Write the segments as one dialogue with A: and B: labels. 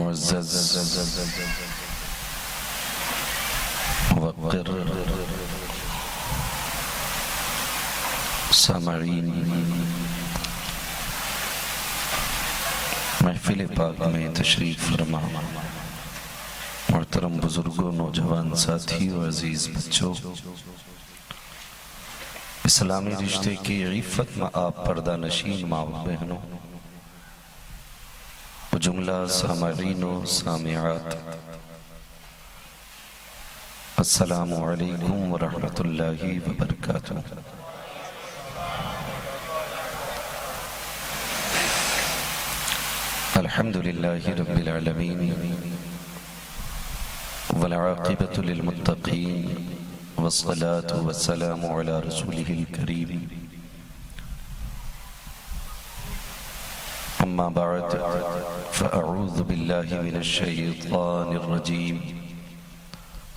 A: معزز وقر سامعین، محفل پاک میں تشریف فرما محترم بزرگوں، نوجوان ساتھیوں، عزیز بچوں، اسلامی رشتے کی عفت میں آپ پردہ نشین ماں و بہنوں، جملہ سامعین و سامعات، السلام علیکم ورحمۃ اللہ وبرکاتہ۔ الحمد للہ رب العالمین والعاقبۃ للمتقین والصلاة والسلام علی رسولہ الکریم، اما بعد فاعوذ باللہ من الشیطان الرجیم،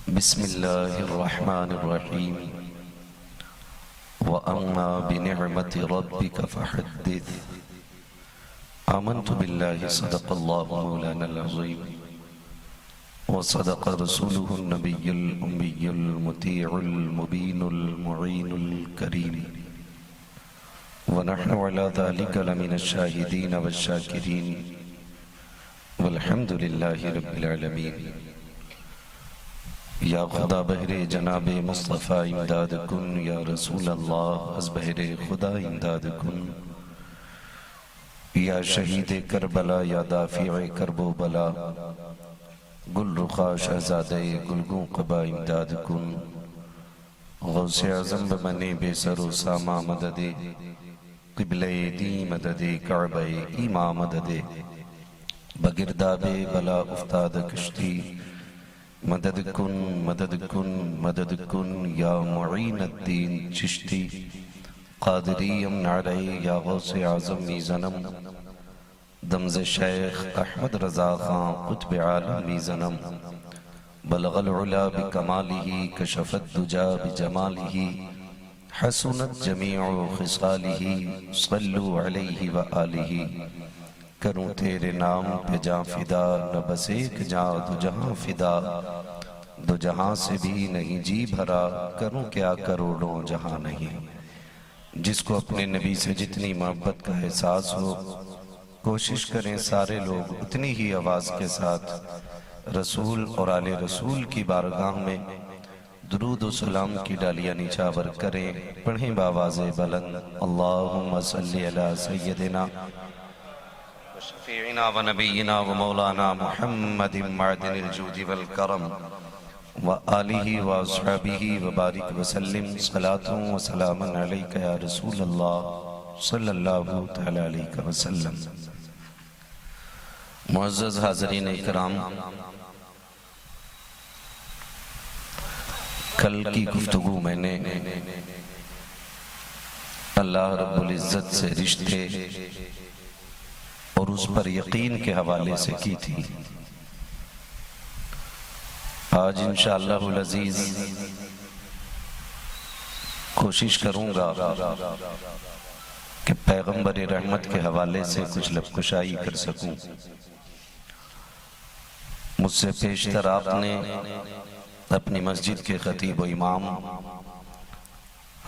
A: بسم اللہ الرحمن الرحیم، وَأَمَّا بِنِعْمَةِ رَبِّكَ فَحَدِّثْ۔ آمنت باللہ، صدق اللہ مولانا العظیم، وصدق رسولہ النبی الأمی المطیع المبین المعین الکریم، ونحن على ذلك لمن الشاہدین والشاکرین، والحمد للہ رب العالمین۔ یا خدا بہر جناب مصطفیٰ امداد کن، یا رسول اللہ از بہر خدا امداد کن، یا شہید کربلا، یا دافع کرب و بلا، گل رخا شہزادہ گلگوں قبا امداد کن، غوث اعظم بمن بے سر و ساما مدد، قبلہ دی مدد، کعبہ ایما مدد، بگرداب بلا افتاد کشتی، مدد کن مدد کن مدد کن، یا معین الدین چشتی، قادری امن علی، یا غوث اعظم میزنم، دمز شیخ احمد رضا خان قطب عالم میزنم، بلغ العلا بکمالہ، کشف الدجا بجمالہ، حسنت جمیع خصالہ، صلو علیہ وآلہ۔ کروں تیرے نام پہ جاں فدا، نہ بس ایک جاں دو جہاں فدا، دو جہاں سے بھی نہیں جی بھرا، کروں کیا کروڑوں جہاں نہیں۔ جس کو اپنے نبی سے جتنی محبت کا احساس ہو، کوشش کریں سارے لوگ اتنی ہی آواز کے ساتھ رسول اور آل رسول کی بارگاہ میں درود و سلام کی ڈالیاں نچھاور کریں، پڑھیں باواز بلند، اللہم صلی علی سیدنا شفیعنا و نبینا و مولانا محمد معدن الجود والکرم وآلہ و اصحابہ وبارک وسلم، صلاۃ و سلام علیکہ یا رسول اللہ صلی اللہ تعالی علیہ وسلم۔ معزز حاضرین اکرام، کل کی گفتگو میں نے اللہ رب العزت سے رشتے اور اس پر یقین کے حوالے سے کی تھی۔ آج انشاءاللہ العزیز کوشش کروں گا کہ پیغمبر رحمت کے حوالے سے کچھ لب کشائی کر سکوں۔ مجھ سے پیشتر آپ نے اپنی مسجد کے خطیب و امام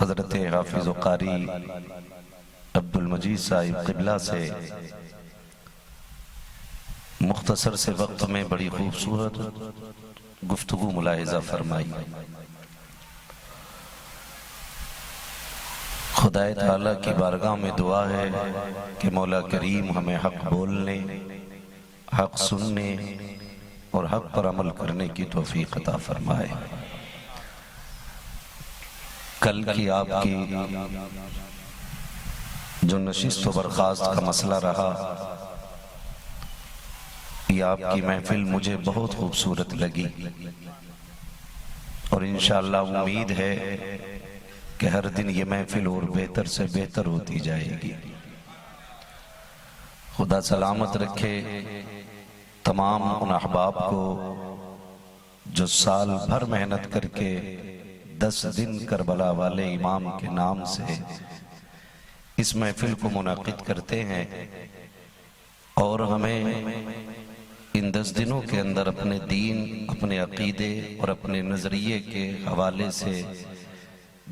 A: حضرت حافظ و قاری عبد المجید صاحب قبلہ سے مختصر سے وقت میں بڑی خوبصورت گفتگو ملاحظہ فرمائی۔ خدا تعالیٰ کی بارگاہ میں دعا ہے کہ مولا کریم ہمیں حق بولنے، حق سننے اور حق پر عمل کرنے کی توفیق عطا فرمائے۔ کل کی آپ کی جو نشست و برخاست کا مسئلہ رہا، یہ آپ کی محفل مجھے بہت خوبصورت لگی، اور انشاءاللہ امید ہے کہ ہر دن یہ محفل اور بہتر سے بہتر ہوتی جائے گی۔ خدا سلامت رکھے تمام ان احباب کو جو سال بھر محنت کر کے 10 دن کربلا والے امام کے نام سے اس محفل کو منعقد کرتے ہیں، اور ہمیں ان 10 دنوں کے اندر اپنے دین، اپنے عقیدے اور اپنے نظریے کے حوالے سے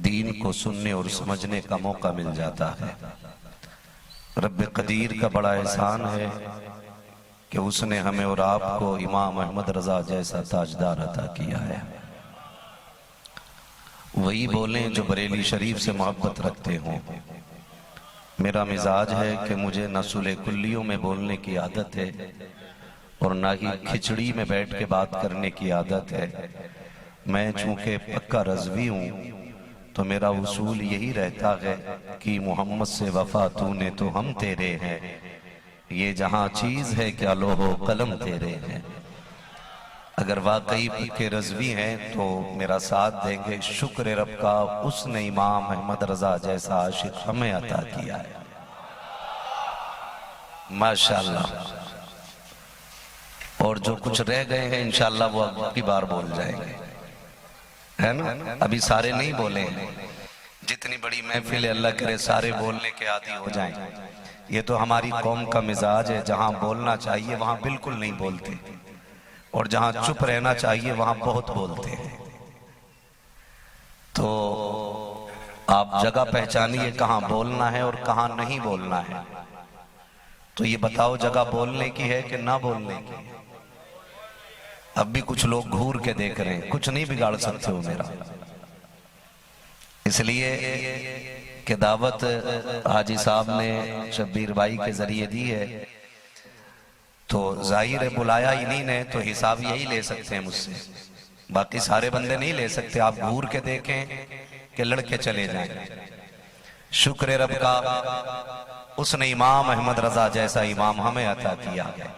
A: دین کو سننے اور سمجھنے کا موقع مل جاتا ہے۔ رب قدیر کا بڑا احسان ہے کہ اس نے ہمیں اور آپ کو امام احمد رضا جیسا تاجدار عطا کیا ہے۔ وہی بولیں جو بریلی شریف سے محبت رکھتے ہوں۔ میرا مزاج ہے کہ مجھے نہ صلح کلیوں میں بولنے کی عادت ہے اور نہ ہی کھچڑی میں بیٹھ کے بات کرنے کی عادت ہے۔ میں چونکہ پکا رضوی ہوں تو میرا اصول یہی رہتا ہے کہ محمد سے وفا تو نے تو ہم تیرے ہیں، یہ جہاں چیز ہے کیا لوح و قلم تیرے ہیں۔ اگر واقعی پکے رضوی ہیں تو میرا ساتھ دیں گے۔ شکر رب کا اس نے امام احمد رضا جیسا عاشق ہمیں عطا کیا ہے، ماشاءاللہ۔ اور جو کچھ رہ گئے ہیں انشاءاللہ وہ اگلی بار بول جائیں گے، ہے نا؟ ابھی سارے نہیں بولے ہیں۔ جتنی بڑی محفل ہے اللہ کرے سارے بولنے کے عادی ہو جائیں۔ یہ تو ہماری قوم کا مزاج ہے، جہاں بولنا چاہیے وہاں بالکل نہیں بولتے، اور جہاں چپ رہنا چاہیے وہاں بہت بولتے ہیں۔ تو آپ جگہ پہچانیے کہاں بولنا ہے اور کہاں نہیں بولنا ہے۔ تو یہ بتاؤ جگہ بولنے کی ہے کہ نہ بولنے کی؟ اب بھی کچھ لوگ گھور کے دیکھ رہے ہیں، کچھ نہیں بگاڑ سکتے ہو میرا۔ اس لیے کہ دعوت حاجی صاحب نے شبیر بھائی کے ذریعے دی ہے تو ظاہر ہے بلایا انہی نے، تو حساب یہی لے سکتے ہیں مجھ سے، باقی سارے بندے نہیں لے سکتے۔ آپ گھور کے دیکھیں کہ لڑکے چلے جائیں۔ شکر رب کا اس نے امام احمد رضا جیسا امام ہمیں عطا کیا ہے۔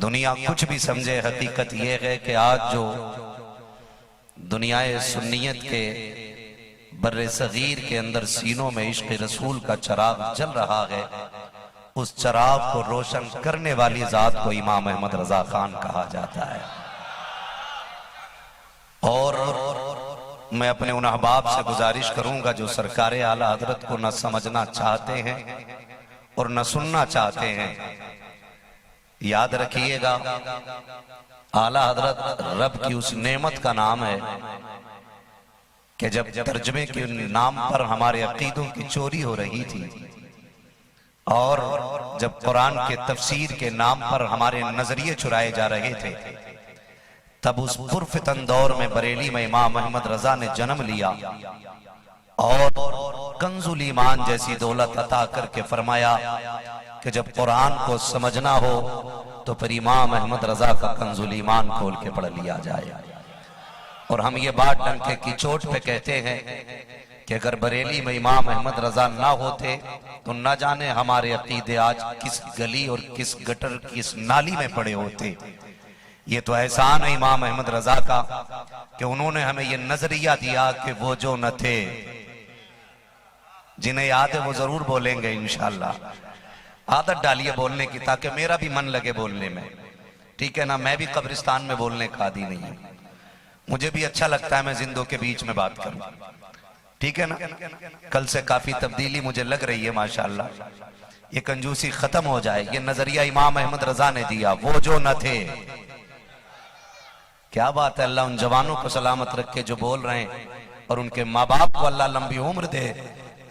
A: دنیا کچھ بھی سمجھے، حقیقت یہ ہے کہ آج جو دنیا سنیت کے بر صغیر کے اندر سینوں میں عشق رسول کا چراغ جل رہا ہے، اس چراغ کو روشن کرنے والی ذات کو امام احمد رضا خان کہا جاتا ہے۔ اور میں اپنے ان احباب سے گزارش کروں گا جو سرکار اعلیٰ حضرت کو نہ سمجھنا چاہتے ہیں اور نہ سننا چاہتے ہیں، یاد رکھیے گا اعلیٰ حضرت رب کی اس نعمت کا نام ہے کہ جب ترجمے کے نام پر ہمارے عقیدوں کی چوری ہو رہی تھی اور جب قرآن کے تفسیر کے نام پر ہمارے نظریے چرائے جا رہے تھے، تب اس پرفتن دور میں بریلی میں امام احمد رضا نے جنم لیا اور کنز الایمان جیسی دولت عطا کر کے فرمایا کہ جب قرآن کو سمجھنا ہو تو پھر امام احمد رضا کا کنز الایمان کھول کے پڑھ لیا جائے۔ اور ہم یہ بات ڈنکے کی چوٹ پہ کہتے ہیں کہ اگر بریلی میں امام احمد رضا نہ ہوتے تو نہ جانے ہمارے عقیدے آج کس گلی اور کس گٹر کس نالی میں پڑے ہوتے۔ یہ تو احسان ہے امام احمد رضا کا کہ انہوں نے ہمیں یہ نظریہ دیا کہ وہ جو نہ تھے، جنہیں یاد ہے وہ ضرور بولیں گے انشاءاللہ۔ عادت ڈالیے بولنے کی تاکہ میرا بھی من لگے بولنے میں، ٹھیک ہے نا؟ میں بھی قبرستان میں بولنے کا عادی نہیں ہوں، مجھے بھی اچھا لگتا ہے میں زندوں کے بیچ میں بات کروں، ٹھیک ہے نا؟ کل سے کافی تبدیلی مجھے لگ رہی ہے ماشاءاللہ۔ یہ کنجوسی ختم ہو جائے۔ یہ نظریہ امام احمد رضا نے دیا، وہ جو نہ تھے۔ کیا بات ہے، اللہ ان جوانوں کو سلامت رکھے جو بول رہے ہیں، اور ان کے ماں باپ کو اللہ لمبی عمر دے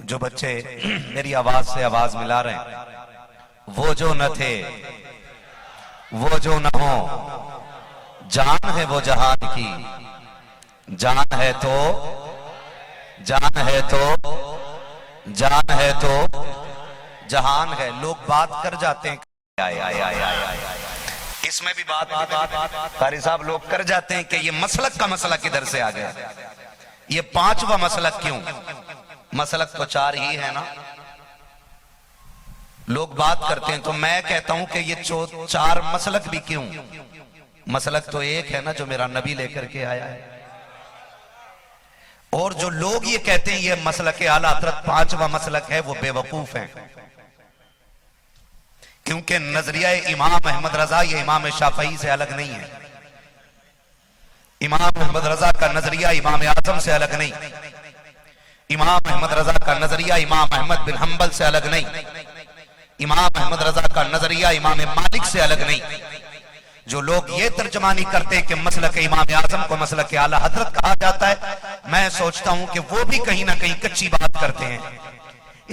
A: جو بچے میری آواز سے آواز ملا رہے ہیں۔ وہ جو نہ تھے، وہ جو نہ ہوں، جان ہے وہ جہان کی، جان ہے تو جان ہے تو جان ہے تو جہان ہے۔ لوگ بات کر جاتے ہیں، اس میں بھی بات قاری صاحب لوگ کر جاتے ہیں کہ یہ مسلک کا مسئلہ کدھر سے آ گیا، یہ پانچواں مسلک کیوں؟ مسلک تو چار ہی ہے نا۔ لوگ بات کرتے ہیں تو میں کہتا ہوں کہ یہ چار مسلک بھی کیوں؟ مسلک تو ایک ہے نا جو میرا نبی لے کر کے آیا ہے۔ اور جو لوگ یہ کہتے ہیں یہ مسلک اعلیٰ حضرت پانچواں مسلک ہے، وہ بے وقوف ہیں، کیونکہ نظریہ امام احمد رضا یہ امام شافعی سے الگ نہیں ہے۔ امام احمد رضا کا نظریہ امام اعظم سے الگ نہیں، امام احمد رضا کا نظریہ امام احمد بن حنبل سے الگ نہیں،
B: امام احمد رضا کا نظریہ امام مالک سے الگ نہیں۔ جو لوگ یہ ترجمانی کرتے کہ مسلک امام اعظم کو مسلک اعلیٰ حضرت کہا جاتا ہے، میں سوچتا ہوں کہ وہ بھی کہیں نہ کہیں کچی بات کرتے ہیں،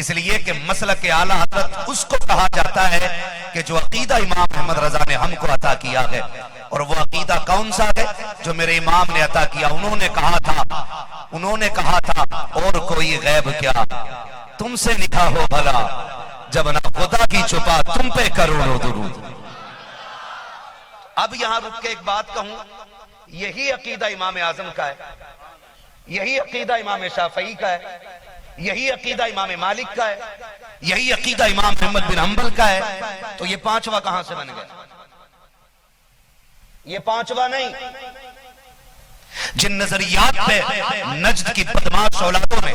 B: اس لیے کہ مسلک اعلیٰ حضرت اس کو کہا جاتا ہے کہ جو عقیدہ امام احمد رضا نے ہم کو عطا کیا ہے، اور وہ عقیدہ کون سا ہے جو میرے امام نے عطا کیا؟ انہوں نے کہا تھا اور کوئی غیب کیا تم سے لکھا ہو بھلا، جب نہ خدا کی چھپا تم پہ کروڑوں درود۔ اب یہاں رک کے ایک بات کہوں، یہی عقیدہ امام اعظم کا ہے، یہی عقیدہ امام شافعی کا ہے، یہی عقیدہ امام مالک کا ہے، یہی عقیدہ امام احمد بن حنبل کا ہے، تو یہ پانچواں کہاں سے بن گیا؟ یہ پانچواں نہیں۔ جن نظریات پہ نجد کی بدماش اولادوں نے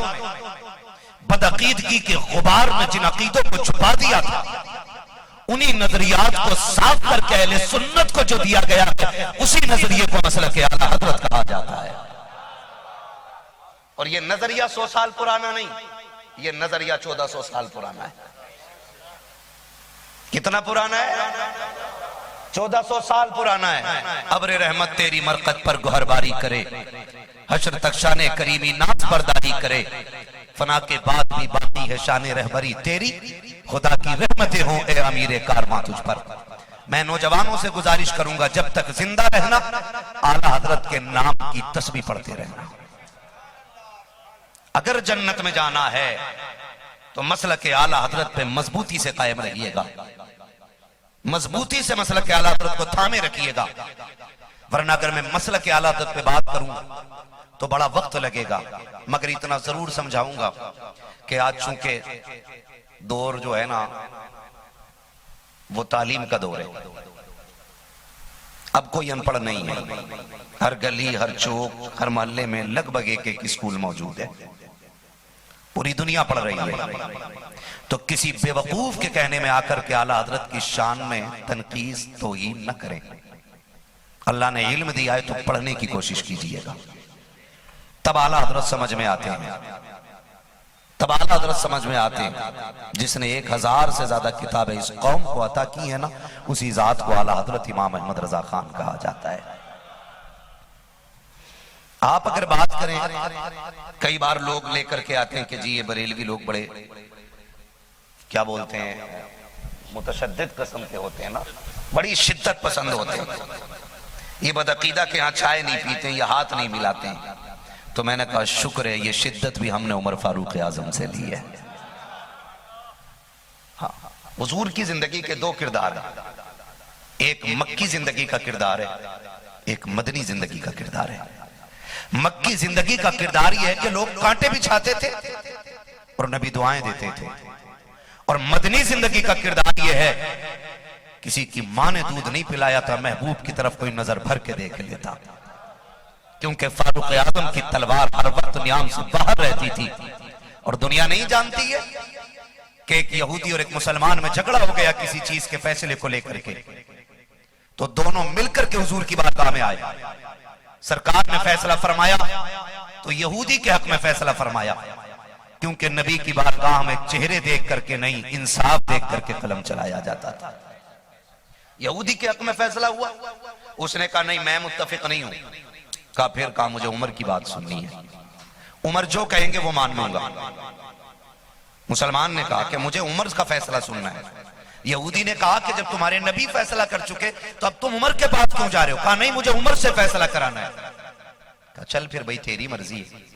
B: بدعقیدگی کے غبار میں جن عقیدوں کو چھپا دیا تھا، انہی نظریات کو صاف کر کے اہل سنت کو جو دیا گیا ہے، اسی نظریے کو مسلک اعلیٰ حضرت کہا جاتا ہے۔ اور یہ نظریہ 100 سال پرانا نہیں، یہ نظریہ 1400 سال پرانا ہے۔ کتنا پرانا ہے؟ 1400 سال پرانا ہے۔ ابر رحمت تیری مرقد پر گہر باری کرے، حشر تک شان کریمی ناز برداری کرے، فنا کے بعد بھی باقی ہے شان رہبری تیری، خدا کی رحمتیں ہوں اے امیر کارواں تجھ پر۔ میں نوجوانوں سے گزارش کروں گا جب تک زندہ رہنا اعلیٰ حضرت کے نام کی تسبیح پڑھتے رہنا۔ اگر جنت میں جانا ہے تو مسلک اعلیٰ حضرت پہ مضبوطی سے قائم رہیے گا، مضبوطی سے مسلک اعلیٰ حضرت کو تھامے رکھیے گا، ورنہ اگر میں مسلک اعلیٰ حضرت پہ بات کروں تو بڑا وقت لگے گا، مگر اتنا ضرور سمجھاؤں گا کہ آج چونکہ دور جو ہے نا وہ تعلیم کا دور ہے، اب کوئی ان پڑھ نہیں ہے، ہر گلی ہر چوک ہر محلے میں لگ بھگ ایک اسکول موجود ہے، پوری دنیا پڑھ رہی ہے، تو کسی بے وقوف کے کہنے میں آ کر کے اعلیٰ حضرت کی شان میں تنقیص توہین نہ کریں۔ اللہ نے علم دیا ہے تو پڑھنے کی کوشش کیجئے گا، تب اعلیٰ حضرت سمجھ میں آتے ہیں، تب اعلیٰ حضرت سمجھ میں آتے ہیں۔ جس نے 1000 سے زیادہ کتابیں اس قوم کو عطا کی ہیں نا، اسی ذات کو اعلیٰ حضرت امام احمد رضا خان کہا جاتا ہے۔ آپ اگر بات کریں، کئی بار لوگ لے کر کے آتے ہیں کہ جی یہ بریلوی لوگ بڑے کیا بولتے ہیں متشدد قسم کے ہوتے ہیں نا، بڑی شدت پسند ہوتے ہیں، یہ بدعقیدہ کے ہاں چائے نہیں پیتے ہیں، یہ ہاتھ نہیں ملاتے ہیں۔ تو میں نے کہا شکر ہے یہ شدت بھی ہم نے عمر فاروق اعظم سے لی ہے۔ ہاں، حضور کی زندگی کے 2 کردار ہیں، ایک مکی زندگی کا کردار ہے، ایک مدنی زندگی کا کردار ہے۔ مکی زندگی کا کردار یہ ہے کہ لوگ کانٹے بچھاتے تھے اور نبی دعائیں دیتے تھے، اور مدنی زندگی کا کردار یہ ہے کسی کی ماں نے دودھ نہیں پلایا تھا محبوب کی طرف کوئی نظر بھر کے دیکھ لیتا، کیونکہ فاروق اعظم کی تلوار ہر وقت نیام سے باہر رہتی تھی، اور دنیا نہیں جانتی ہے کہ ایک یہودی اور ایک مسلمان میں جھگڑا ہو گیا کسی چیز کے فیصلے کو لے کر کے، تو دونوں مل کر کے حضور کی بارگاہ میں آئے، سرکار نے فیصلہ فرمایا تو یہودی کے حق میں فیصلہ فرمایا، کیونکہ نبی کی بارگاہ میں چہرے دیکھ کر کے نہیں انصاف دیکھ کر کے قلم چلایا جاتا تھا۔ یہودی کے حق میں فیصلہ ہوا، اس نے کہا نہیں میں متفق نہیں ہوں، کہا پھر کہا مجھے عمر کی بات سننی ہے، عمر جو کہیں گے وہ مان لوں گا۔ مسلمان نے کہا کہ مجھے عمر کا فیصلہ سننا ہے، یہودی نے کہا کہ جب تمہارے نبی فیصلہ کر چکے تو اب تم عمر کے پاس کیوں جا رہے ہو؟ کہا نہیں مجھے عمر سے فیصلہ کرانا ہے۔ کہا چل پھر بھئی تیری مرضی ہے۔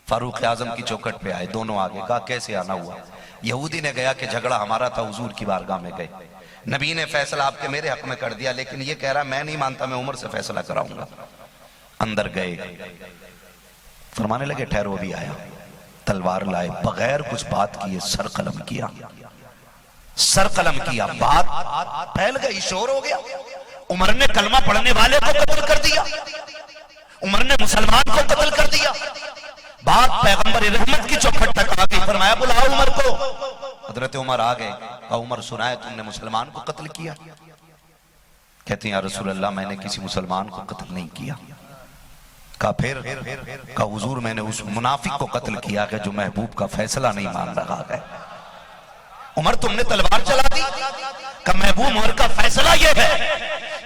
B: فاروق اعظم کی چوکھٹ پہ آئے، دونوں آگے، کہا کیسے آنا ہوا؟ یہودی نے گیا کہ جھگڑا ہمارا تھا، حضور کی بارگاہ میں گئے، نبی نے فیصلہ آپ کے میرے حق میں کر دیا، لیکن یہ کہہ رہا میں نہیں مانتا، میں عمر سے فیصلہ کراؤں گا۔ اندر گئے، فرمانے لگے ٹھہرو بھی آیا، تلوار لائے، بغیر کچھ بات کیے سر قلم کیا، سر قلم کیا، بات پھیل گئی، شور ہو گیا، عمر نے کلمہ پڑھنے والے کو قتل کر دیا، عمر نے مسلمان کو قتل کر دیا، بات پیغمبر رحمت کی چوکھٹ تک آ گئی، فرمایا بلاؤ عمر کو۔ حضرت عمر آ گئے، کہا عمر سنائے تم نے مسلمان کو قتل کیا؟ کہتے ہیں یا رسول اللہ میں نے کسی مسلمان کو قتل نہیں کیا۔ کہا پھر؟ کہا حضور میں نے اس منافق کو قتل کیا کہ جو محبوب کا فیصلہ نہیں مان رہا ہے۔ عمر تم نے تلوار چلا دی؟ کہ محبوب عمر کا فیصلہ یہ ہے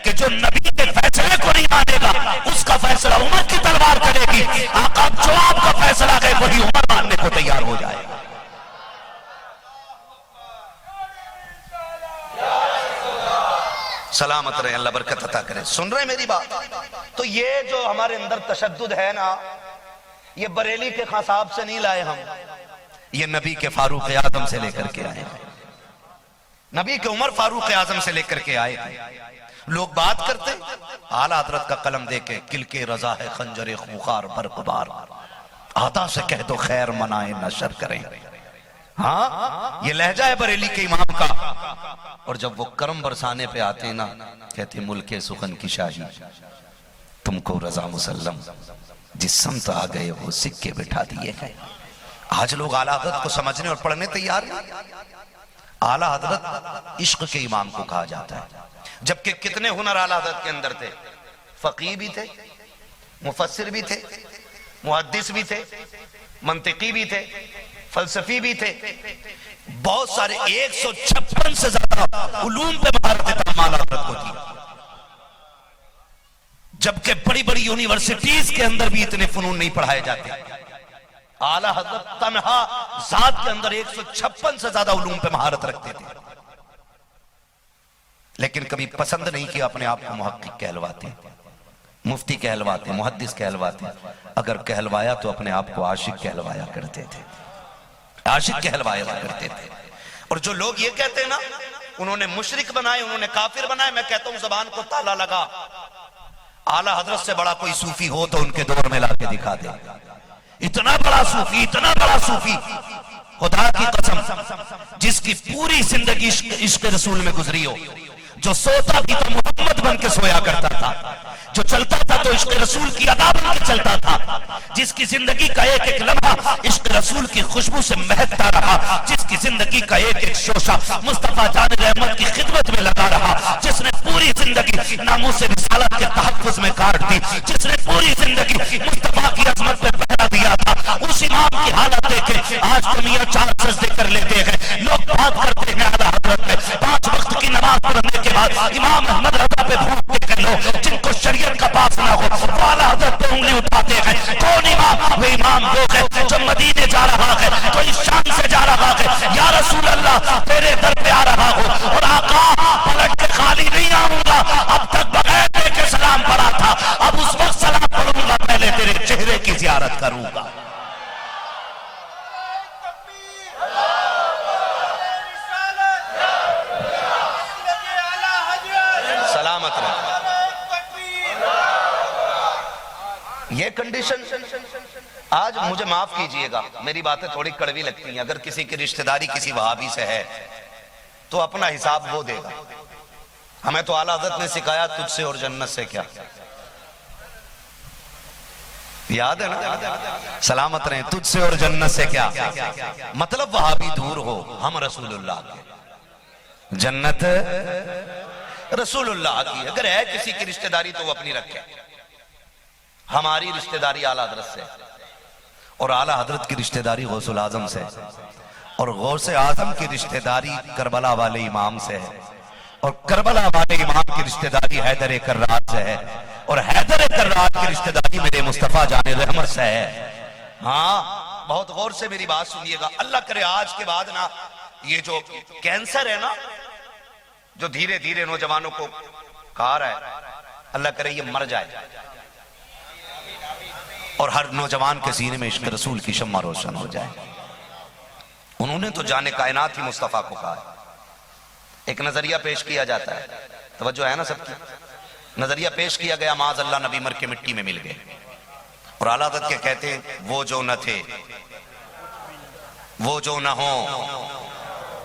B: کہ جو نبی کے فیصلے کو نہیں مانے گا اس کا فیصلہ عمر کی تلوار کرے گی. آقا جو آپ کا فیصلہ ہے وہی عمر ماننے کو تیار ہو جائے گا. سلامت رہے، اللہ برکت عطا کرے. سن رہے میری بات؟ تو یہ جو ہمارے اندر تشدد ہے نا، یہ بریلی کے خان صاحب سے نہیں لائے ہم، یہ نبی کے فاروق اعظم سے لے کر کے آئے. نبی کے عمر فاروق اعظم سے لے کر کے آئے. لوگ بات کرتے اعلیٰ حضرت کا قلم دے کے، کل کے رضا ہے خنجر خوخار برقبار، آتا سے کہہ دو خیر منائے نشر کریں. ہاں یہ لہجہ ہے بریلی کے امام کا. اور جب وہ کرم برسانے پہ آتے نا، کہتے ملک سخن کی شاہی تم کو رضا مسلم، جس سمت آ گئے وہ سکے بٹھا دیے ہیں. آج لوگ اعلیٰ حضرت کو سمجھنے اور پڑھنے تیار ہیں. اعلیٰ حضرت عشق کے امام کو کہا جاتا ہے. جبکہ کتنے ہنر اعلیٰ حضرت کے اندر تھے. فقیہ بھی تھے، مفسر بھی تھے، محدث بھی تھے، منطقی بھی تھے، فلسفی بھی تھے. بہت سارے 156 سے زیادہ علوم پہ مہارت تمام اعلیٰ حضرت کو تھی. جبکہ بڑی بڑی یونیورسٹیز کے اندر بھی اتنے فنون نہیں پڑھائے جاتے. اعلیٰ حضرت تنہا ذات کے اندر 156 سے زیادہ علوم پہ مہارت رکھتے تھے. لیکن کبھی پسند نہیں کیا اپنے آپ کو محقق کہلواتے، مفتی کہلواتے، محدث کہلواتے. اگر کہلوایا تو اپنے آپ کو عاشق کہلوایا کرتے تھے، عاشق کہلوایا کرتے تھے. اور جو لوگ یہ کہتے ہیں نا انہوں نے مشرک بنائے، انہوں نے کافر بنائے، میں کہتا ہوں زبان کو تالا لگا. اعلیٰ حضرت سے بڑا کوئی صوفی ہو تو ان کے دور میں لا کے دکھا دے. اتنا بڑا صوفی، اتنا بڑا صوفی، خدا کی قسم، جس کی پوری زندگی عشق رسول میں گزری ہو، جو سوتا بھی تو محمد بن کے سویا کرتا تھا، جو چلتا تھا تو عشق رسول کی ادا بن کے چلتا تھا، جس کی زندگی کا ایک ایک لمحہ عشق رسول کی خوشبو سے مہکتا رہا، جس کی زندگی کا ایک ایک شوشہ مصطفیٰ جان رحمت کی خدمت میں لگا رہا، جس نے پوری زندگی ناموس رسالت کے تحفظ میں کاٹ دی، جس نے پوری زندگی مصطفیٰ کی عظمت میں پہرا دیا تھا. اس امام کی حالت دیکھیں. آج تو میاں 4 سجدے کر لیتے ہیں، لوگ بات کرتے ہیں اعلیٰ حضرت میں 5 وقت کی نماز پڑھنے کے بعد امام احمد رضا پہ بھونکتے ہیں لوگ جن کو شریعت کا پاس نہ ہو، وہ اعلیٰ حضرت پہ انگلی اٹھاتے ہیں. کون امام؟ وہ امام وہ ہے جو مدینے جا رہا ہے، تو اس شان سے جا رہا ہے یا رسول اللہ تیرے در پہ آ رہا ہو، اور آقا پلٹ کے خالی نہیں آؤں گا، اب تک بغیر دے کے سلام پڑھا تھا، اب اس وقت سلام پڑھوں گا، پہلے تیرے چہرے کی زیارت کروں گا. سلامت رہے. یہ کنڈیشن آج مجھے معاف کیجئے گا، میری باتیں تھوڑی کڑوی لگتی ہیں. اگر کسی کی رشتہ داری کسی وہابی سے ہے تو اپنا حساب وہ دے گا. ہمیں تو اعلیٰ حضرت نے سکھایا تجھ سے اور جنت سے کیا. یاد ہے نا؟ سلامت رہیں. تجھ سے اور جنت سے کیا. مطلب وہابی دور ہو، ہم رسول اللہ کے، جنت رسول اللہ کی. اگر ہے کسی کی رشتہ داری تو وہ اپنی رکھے. ہماری رشتہ داری اعلیٰ حضرت سے، اور اعلیٰ حضرت کی رشتہ داری غوث الاعظم سے، اور غوث اعظم کی رشتہ داری کربلا والے امام سے ہے، اور کربلا والے امام کی رشتہ داری حیدر کرار سے ہے، اور حیدر کرار کی رشتہ داری میرے مصطفیٰ جان رحمت سے ہے. ہاں بہت غور سے میری بات سنیے گا. اللہ کرے آج کے بعد نا یہ جو کینسر ہے نا جو دھیرے دھیرے نوجوانوں کو کھا رہا ہے، اللہ کرے یہ مر جائے اور ہر نوجوان کے سینے میں عشق رسول کی شمع روشن ہو جائے. انہوں نے تو جانے کائنات ہی مصطفیٰ کو کہا ہے. ایک نظریہ پیش کیا جاتا ہے، توجہ ہے نا سب کی. نظریہ پیش کیا گیا معاذ اللہ نبی مر کے مٹی میں مل گئے، اور اعلیٰ حضرت کے کہتے ہیں وہ جو نہ تھے، وہ جو نہ ہو،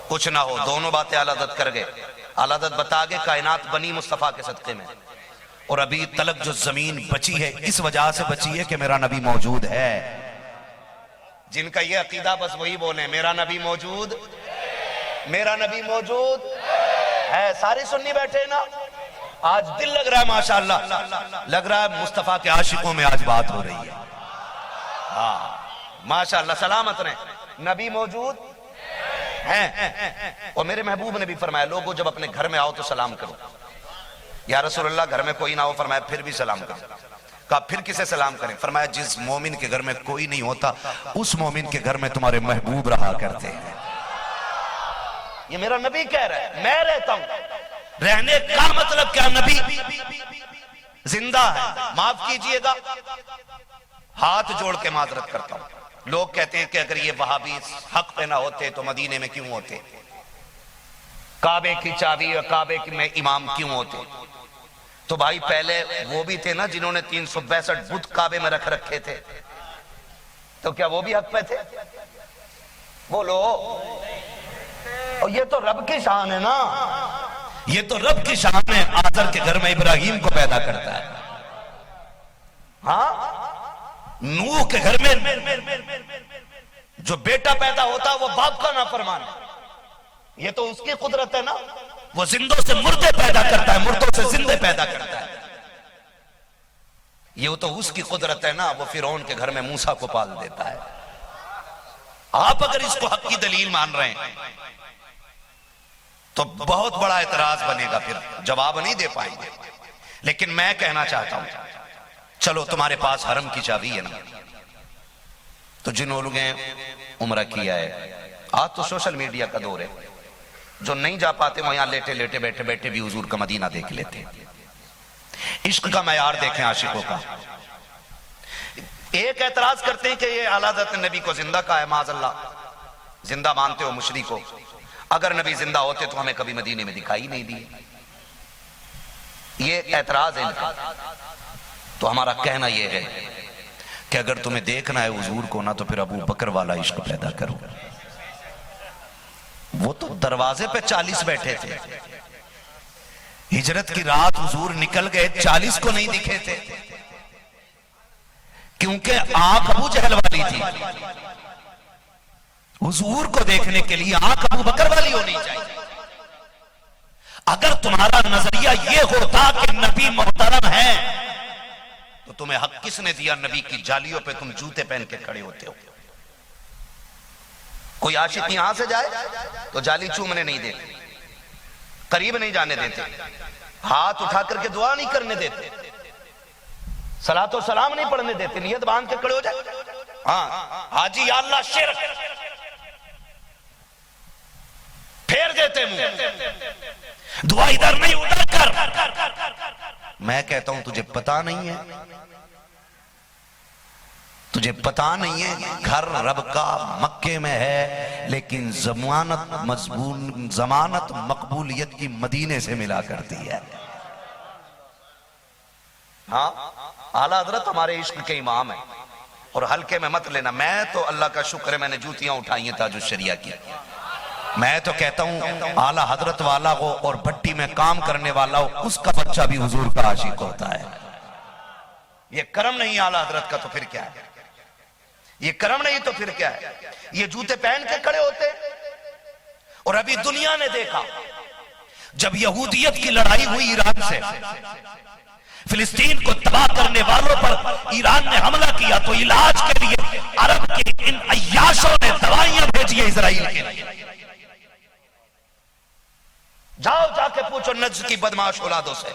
B: کچھ نہ ہو. دونوں باتیں اعلیٰ حضرت کر گئے. اعلیٰ حضرت بتا گئے کائنات بنی مصطفیٰ کے صدقے میں، اور ابھی تلک جو زمین بچی ہے اس وجہ سے بچی ہے کہ میرا نبی موجود ہے. جن کا یہ عقیدہ بس وہی بولیں میرا نبی موجود، میرا نبی موجود ہے. سارے سنی بیٹھے نا. آج دل لگ رہا ہے ماشاءاللہ، لگ رہا ہے مصطفیٰ کے عاشقوں میں آج بات ہو رہی ہے. ہاں ماشاءاللہ. سلامت رہیں. نبی موجود اور میرے محبوب نے بھی فرمایا لوگوں جب اپنے گھر میں آؤ تو سلام کرو. یا رسول اللہ گھر میں کوئی نہ ہو, فرمایا پھر بھی سلام کرو. کہا پھر کسے سلام کریں؟ فرمایا جس مومن کے گھر میں کوئی نہیں ہوتا اس مومن کے گھر میں تمہارے محبوب رہا کرتے ہیں. یہ میرا نبی کہہ رہا ہے, میں رہتا ہوں. رہنے کا مطلب کیا؟ نبی زندہ ہے. معاف کیجئے گا, ہاتھ جوڑ کے معذرت کرتا ہوں. لوگ کہتے ہیں کہ اگر یہ وہابی حق پہ نہ ہوتے تو مدینے میں کیوں ہوتے؟ کعبے کی چابی اور کعبے میں امام کیوں ہوتے؟ تو بھائی پہلے وہ بھی تھے نا جنہوں نے 362 بت کعبے میں رکھ رکھے تھے, تو کیا وہ بھی حق پہ تھے؟ بولو. اور یہ تو رب کی شان ہے نا, یہ تو رب کی شان ہے. آزر کے گھر میں ابراہیم کو پیدا کرتا ہے. ہاں, نوح کے گھر میں جو بیٹا پیدا ہوتا وہ باپ کا نافرمان ہے. یہ تو اس کی قدرت ہے نا, وہ زندوں سے مردے پیدا کرتا ہے, مردوں سے زندے پیدا کرتا ہے. یہ تو اس کی قدرت ہے نا, وہ فرعون کے گھر میں موسیٰ کو پال دیتا ہے. آپ اگر اس کو حق کی دلیل مان رہے ہیں تو بہت بڑا اعتراض بنے گا, پھر جواب نہیں دے پائیں گے. لیکن میں کہنا چاہتا ہوں, چلو تمہارے پاس حرم کی چابی ہے نا, تو جن لوگوں نے عمرہ کیا ہے, آج تو سوشل میڈیا کا دور ہے, جو نہیں جا پاتے وہ یہاں لیٹے لیٹے بیٹھے بیٹھے بھی حضور کا مدینہ دیکھ لیتے. عشق کا معیار دیکھیں عاشقوں کا. ایک اعتراض کرتے ہیں کہ یہ اعلیٰ حضرت نبی کو زندہ کہا ہے, معاذ اللہ, زندہ مانتے ہو مشرک کو. اگر نبی زندہ ہوتے تو ہمیں کبھی مدینے میں دکھائی نہیں دی. یہ اعتراض ہے ان کا. تو ہمارا کہنا یہ ہے کہ اگر تمہیں دیکھنا ہے حضور کو نا, تو پھر ابو بکر والا عشق پیدا کرو. وہ تو دروازے پہ 40 بیٹھے تھے, ہجرت کی رات حضور نکل گئے, 40 کو نہیں دکھے تھے, کیونکہ آنکھ ابو جہل والی تھی. حضور کو دیکھنے کے لیے آنکھ ابو بکر والی ہونی چاہیے. اگر تمہارا نظریہ یہ ہوتا کہ نبی محترم ہے, تو تمہیں حق کس نے دیا نبی کی جالیوں پہ تم جوتے پہن کے کھڑے ہوتے ہو؟ کوئی عاشق یہاں سے جائے تو جالی چومنے نہیں دیتے, قریب نہیں جانے دیتے, ہاتھ اٹھا کر کے دعا نہیں کرنے دیتے, صلاۃ و سلام نہیں پڑھنے دیتے, نیت باندھ کے کھڑے ہو جائے. ہاں حاجی یا اللہ شرک پھیر دیتے منہ, دعا ادھر نہیں ادھر کر. میں کہتا ہوں تجھے پتا نہیں ہے, تجھے پتا نہیں ہے, گھر رب کا مکے میں ہے, لیکن ضمانت مقبولیت کی مدینے سے ملا کرتی ہے. ہاں, اعلیٰ حضرت ہمارے عشق کے امام ہیں, اور ہلکے میں مت لینا. میں تو اللہ کا شکر ہے میں نے جوتیاں اٹھائی ہیں تاج الشریعہ کی. میں تو کہتا ہوں اعلیٰ حضرت والا ہو اور بھٹی میں کام کرنے والا ہو, اس کا بچہ بھی حضور کا عاشق ہوتا ہے. یہ کرم نہیں اعلیٰ حضرت کا تو پھر کیا ہے؟ یہ کرم نہیں تو پھر کیا ہے؟ یہ جوتے پہن کے کھڑے ہوتے. اور ابھی دنیا نے دیکھا جب یہودیت کی لڑائی ہوئی ایران سے, فلسطین کو تباہ کرنے والوں پر ایران نے حملہ کیا, تو علاج کے لیے عرب کے ان عیاشوں نے دوائیاں بھیجی ہیں اسرائیل کے لیے. جاؤ جا کے پوچھو نجد کی بدماش اولادوں سے,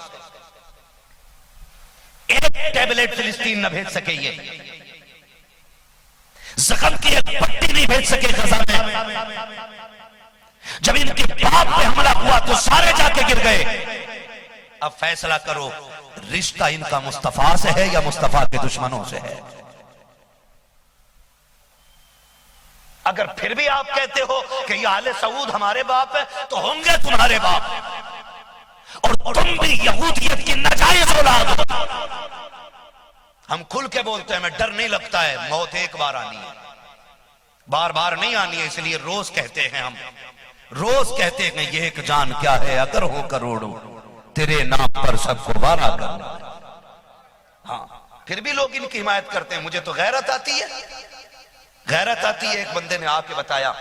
B: ایک ٹیبلٹ فلسطین نہ بھیج سکے. یہ زخم کی ایک پٹی نہیں بھیج سکے غزہ میں. جب ان کے باپ پہ حملہ ہوا تو سارے جا کے گر گئے. اب فیصلہ کرو, رشتہ ان کا مصطفیٰ سے ہے یا مصطفیٰ کے دشمنوں سے ہے؟ اگر پھر بھی آپ کہتے ہو کہ یہ آل سعود ہمارے باپ ہے, تو ہوں گے تمہارے باپ, اور تم بھی یہودیت کی ناجائز اولاد ہو. ہم کھل کے بولتے ہیں, ہمیں ڈر نہیں لگتا ہے, موت ایک بار آنی ہے, بار بار نہیں آنی ہے, اس لیے روز کہتے ہیں, ہم روز کہتے ہیں یہ ایک جان کیا ہے اگر ہو کروڑوں, تیرے نام پر سب کو وارا کرنا. ہاں, پھر بھی لوگ ان کی حمایت کرتے ہیں. مجھے تو غیرت آتی ہے, غیرت آتی ہے. ایک بندے نے آ کے بتایا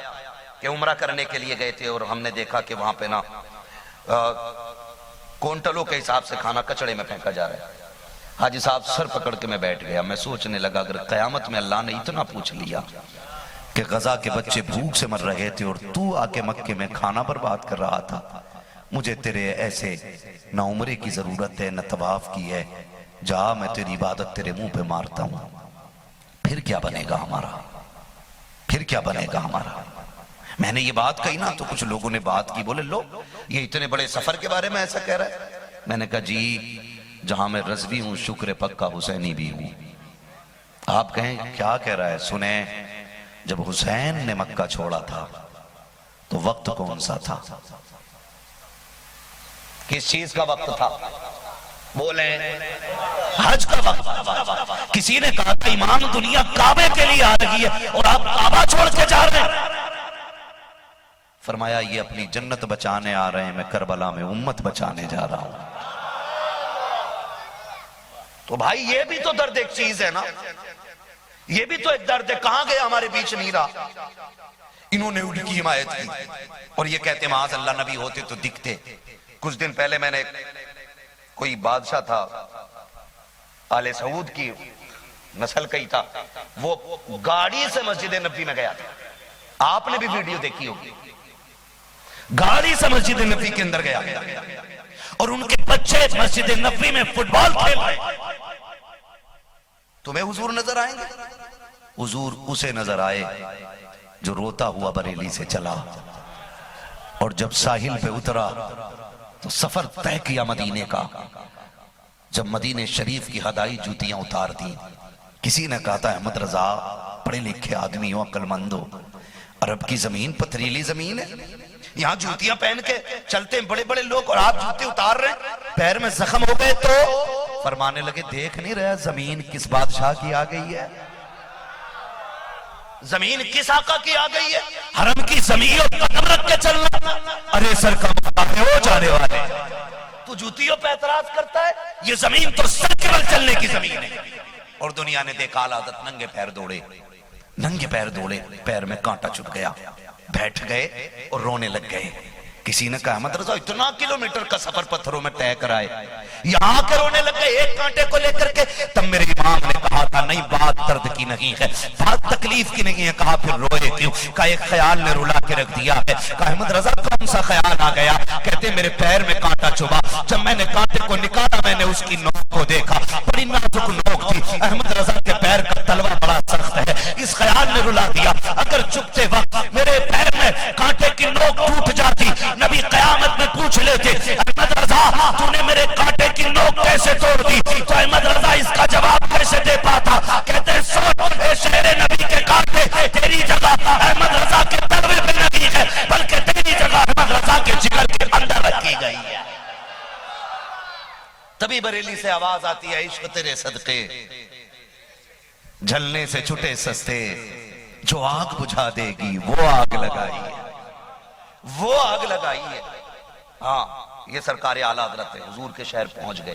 B: کہ عمرہ کرنے کے لیے گئے تھے, اور ہم نے دیکھا کہ وہاں پہ نا کونٹلوں کے حساب سے کھانا کچڑے میں پھینکا جا رہا ہے. حاجی صاحب سر پکڑ کے میں بیٹھ گیا. میں سوچنے لگا اگر قیامت میں اللہ نے اتنا پوچھ لیا کہ غزہ کے بچے بھوک سے مر رہے تھے اور تو آ کے مکے میں کھانا برباد کر رہا تھا. مجھے تیرے ایسے نہ عمرے کی ضرورت ہے نہ طواف کی ہے. جا میں تیری عبادت تیرے منہ پہ مارتا ہوں. پھر کیا بنے گا ہمارا؟ پھر کیا بنے گا ہمارا؟ میں نے یہ بات کہی نا تو کچھ لوگوں نے بات کی, بولے لو یہ اتنے بڑے سفر کے بارے میں ایسا کہہ رہا ہے. میں نے کہا جی جہاں میں رضوی ہوں شکر پکا حسینی بھی ہوں. آپ کہیں کیا کہہ رہا ہے؟ سنیں, جب حسین نے مکہ چھوڑا تھا تو وقت کون سا تھا؟ کس چیز کا وقت تھا؟ بولیں. حج کا وقت. کسی نے کہا تھا امام دنیا کعبے کے لیے آ رہی ہے اور آپ کعبہ چھوڑ کے جا رہے ہیں. فرمایا یہ اپنی جنت بچانے آ رہے ہیں, میں کربلا میں امت بچانے جا رہا ہوں. تو بھائی یہ بھی تو درد ایک چیز ہے نا, یہ بھی تو ایک درد ہے. کہاں گیا ہمارے بیچ نہیں رہا. انہوں نے ان کی حمایت کی اور یہ کہتے معاذ اللہ نبی ہوتے تو دکھتے. کچھ دن پہلے میں نے کوئی بادشاہ تھا آل سعود کی نسل کا ہی تھا, وہ گاڑی سے مسجد نبوی میں گیا تھا. آپ نے بھی ویڈیو دیکھی ہوگی. گاڑی سے مسجد نبوی کے اندر گیا اور ان کے بچے مسجد نبوی میں فٹ بال کھیل رہے. تمہیں حضور نظر آئیں گے؟ حضور اسے نظر آئے جو روتا ہوا بریلی سے چلا, اور جب ساحل پہ اترا تو سفر طے کیا مدینے کا. جب مدینے شریف کی ہدائی جوتیاں اتار دی, کسی نے کہا تھا احمد رضا پڑھے لکھے آدمی ہو, عقل مند ہو, عرب کی زمین پتھریلی زمین ہے, یہاں جوتیاں پہن کے چلتے ہیں بڑے بڑے لوگ اور آپ جوتے اتار رہے ہیں, پیر میں زخم ہو گئے. تو فرمانے لگے دیکھ نہیں رہا زمین کس بادشاہ کی آ گئی ہے, زمین کس آقا کی آ گئی ہے. حرم کی زمین قدم رکھ کے چلنا, ارے سر کا مقابلے ہو جانے والے. تو جوتیوں پہ اعتراض کرتا ہے, یہ زمین تو سر کے بل چلنے کی زمین ہے. اور دنیا نے دیکھا عادت, ننگے پیر دوڑے, ننگے پیر دوڑے, پیر میں کانٹا چپ گیا, بیٹھ گئے اور رونے لگ گئے. کسی نے کہا احمد رضا اتنا کلومیٹر کا سفر پتھروں میں طے کرائے, یہاں کے رونے لگ گئے ایک کانٹے کو لے کر کے. تب میرے امام نے کہا تھا نہیں بات درد کی نہیں ہے, بات تکلیف کی نہیں ہے. کہا پھر روئے کیوں؟ کہا ایک خیال نے رلا کے رکھ دیا ہے. کہا احمد رضا کون سا خیال آ گیا؟ کہتے میرے پیر میں کانٹا چبھا, جب میں نے کانٹے کو نکالا میں نے اس کی نوک کو دیکھا, بڑی نازک نوک تھی. احمد رضا کے پیر کا تلوا بڑا سخت ہے. اس خیال نے رلا دیا اگر چبھتے وقت میرے پیر میں کانٹے کی نوک ٹوٹ جاتی, نبی قیامت میں پوچھ لیتے احمد رضا تو نے میرے کانٹے کی نوک کیسے توڑ دی, تو احمد رضا اس کا جواب کیسے دے پاتا؟ کہتے ہیں سوچ اے شہر نبی کے کانٹے, تیری جگہ احمد رضا کے تلوے پہ نہیں ہے بلکہ تیری جگہ احمد رضا کے جگر کے اندر رکھی گئی ہے. تبھی بریلی سے آواز آتی ہے عشق تیرے صدقے جلنے سے چھٹے سستے, جو آگ بجھا دے گی وہ آگ لگائی ہے, وہ آگ لگائی ہے. ہاں یہ سرکار اعلیٰ حضرت ہے, حضور کے شہر پہنچ گئے.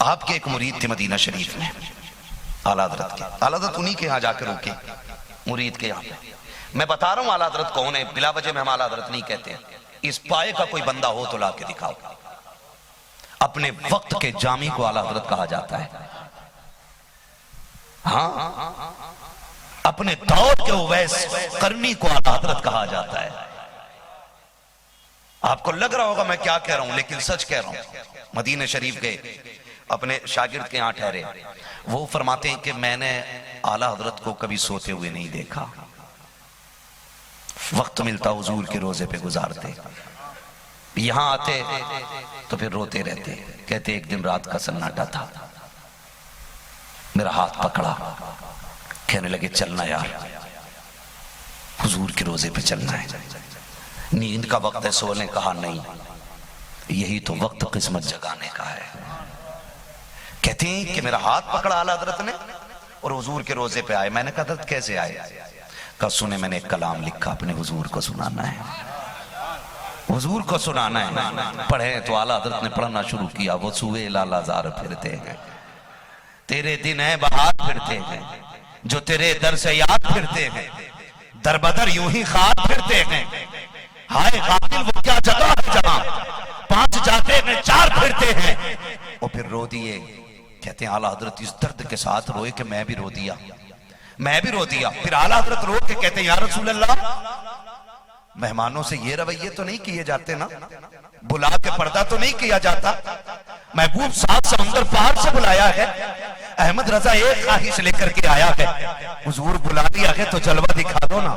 B: آپ کے ایک مرید تھے مدینہ شریف میں اعلیٰ حضرت کے. اعلیٰ حضرت انہی کے ہاں جا کے روکے, مرید کے یہاں پہ. میں بتا رہا ہوں اعلیٰ حضرت کون ہے, بلا وجہ میں ہم اعلیٰ حضرت نہیں کہتے. اس پائے کا کوئی بندہ ہو تو لا کے دکھاؤ. اپنے وقت کے جامی کو اعلیٰ حضرت کہا جاتا ہے. ہاں اپنے دور کے اویس قرنی کو اعلیٰ حضرت کہا جاتا ہے. آپ کو لگ رہا ہوگا میں کیا کہہ رہا ہوں, لیکن سچ کہہ رہا ہوں. مدینہ شریف گئے, اپنے شاگرد کے ہاں ٹھہرے. وہ فرماتے ہیں کہ میں نے اعلیٰ حضرت کو کبھی سوتے ہوئے نہیں دیکھا. وقت ملتا حضور کے روزے پہ گزارتے, یہاں آتے تو پھر روتے رہتے. کہتے ایک دن رات کا سناٹا تھا, میرا ہاتھ پکڑا, کہنے لگے چلنا یار, حضور کے روزے پہ چلنا ہے, نیند کا وقت ہے سونے. کہا نہیں, یہی تو وقت قسمت جگانے کا ہے. کہتے ہیں کہ میرا ہاتھ پکڑا اعلیٰ حضرت نے اور حضور کے روزے پہ آئے. میں نے کہا حضرت کیسے آئے؟ کہا سنے میں نے ایک کلام لکھا, اپنے حضور کو سنانا ہے, حضور کو سنانا ہے. پڑھیں تو اعلیٰ حضرت نے پڑھنا شروع کیا. وہ سوئے لالا زار پھرتے ہیں, تیرے دن ہے بہار پھرتے ہیں, جو تیرے در سے یاد پھرتے ہیں, در بدر یوں ہی خواب پھرتے ہیں. ہائے غافل وہ کیا جگہ ہے جہاں 5 جاتے ہیں 4 پھرتے ہیں. اور پھر رو دیے کہتے ہیں اعلیٰ حضرت اس درد کے ساتھ روئے کہ میں بھی رو دیا، میں بھی رو دیا۔ پھر اعلیٰ حضرت رو کے کہتے ہیں یا رسول اللہ، مہمانوں سے یہ رویے تو نہیں کیے جاتے نا، بلا کے پردہ تو نہیں کیا جاتا، محبوب سات سمندر پار سے بلایا ہے، احمد رضا ایک خواہش لے کر کے آیا ہے، حضور بلا دیا ہے تو جلوہ دکھا دو نا،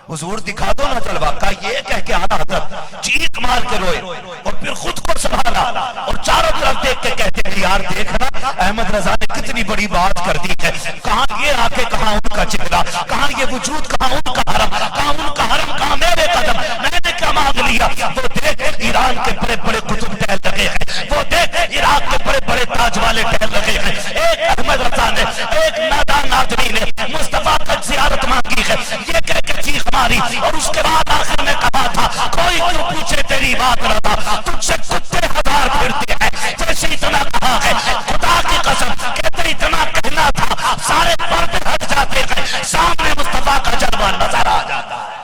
B: حضور دکھا دو نا جلوہ۔ کہا یہ کہہ کے اعلیٰ حضرت چیخ مار کے روئے اور پھر خود کو سنبھالا اور چاروں طرف دیکھ کے کہتے ہیں یار دیکھنا احمد رضا نے کتنی بڑی بات کر دی ہے، کہاں یہ آ کے کہاں ان کا چہرہ، کہاں یہ وجود، کہاں ان کا حرم، کہاں ان کا حرم، کہاں میرے قدم، میں نے کیا مانگ لیا۔ وہ دیکھ ایران کے بڑے بڑے قطب ٹہل رہے ہیں، وہ دیکھ عراق کے بڑے بڑے تاج والے ٹہل رہے ہیں، ایک احمد رضا نے، ایک نادان آدمی نے مصطفیٰ کا زیارت مانگی ہے، یہ کہہ کے چیخ ماری اور اس کے بعد آخر میں کہا تھا کوئی کیوں پوچھے تیری بات رضا، تجھ سے کتے ہزار پھرتے ہیں، جیسے اتنا کہا ہے خدا کی قسم، کہتے اتنا کہنا تھا سارے پردے ہٹ جاتے ہیں، سامنے مصطفیٰ کا جلوہ نظر آ جاتا ہے۔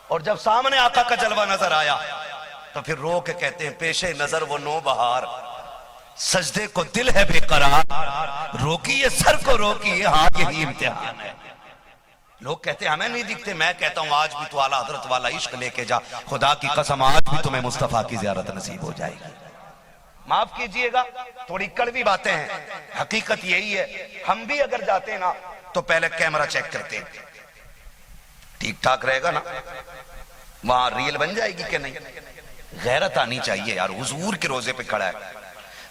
B: اور جب سامنے آقا کا جلوہ نظر آیا تو پھر رو کے کہتے ہیں پیشے نظر وہ نو بہار، سجدے کو دل ہے بے قرار، روکیے سر کو روکیے، ہاں یہی امتحان ہے۔ لوگ کہتے ہیں ہمیں نہیں دکھتے، میں کہتا ہوں آج بھی تو اعلیٰ حضرت والا عشق لے کے جا، خدا کی قسم آج بھی تمہیں مصطفیٰ کی زیارت نصیب ہو جائے گی۔ معاف کیجئے گا تھوڑی کڑوی باتیں ہیں، حقیقت یہی ہے، ہم بھی اگر جاتے نا تو پہلے کیمرہ چیک کرتے ہیں، ٹھیک ٹھاک رہے گا نا، وہاں ریل بن جائے گی کہ نہیں۔ غیرت آنی چاہیے یار، حضور کے روزے پہ کھڑا ہے،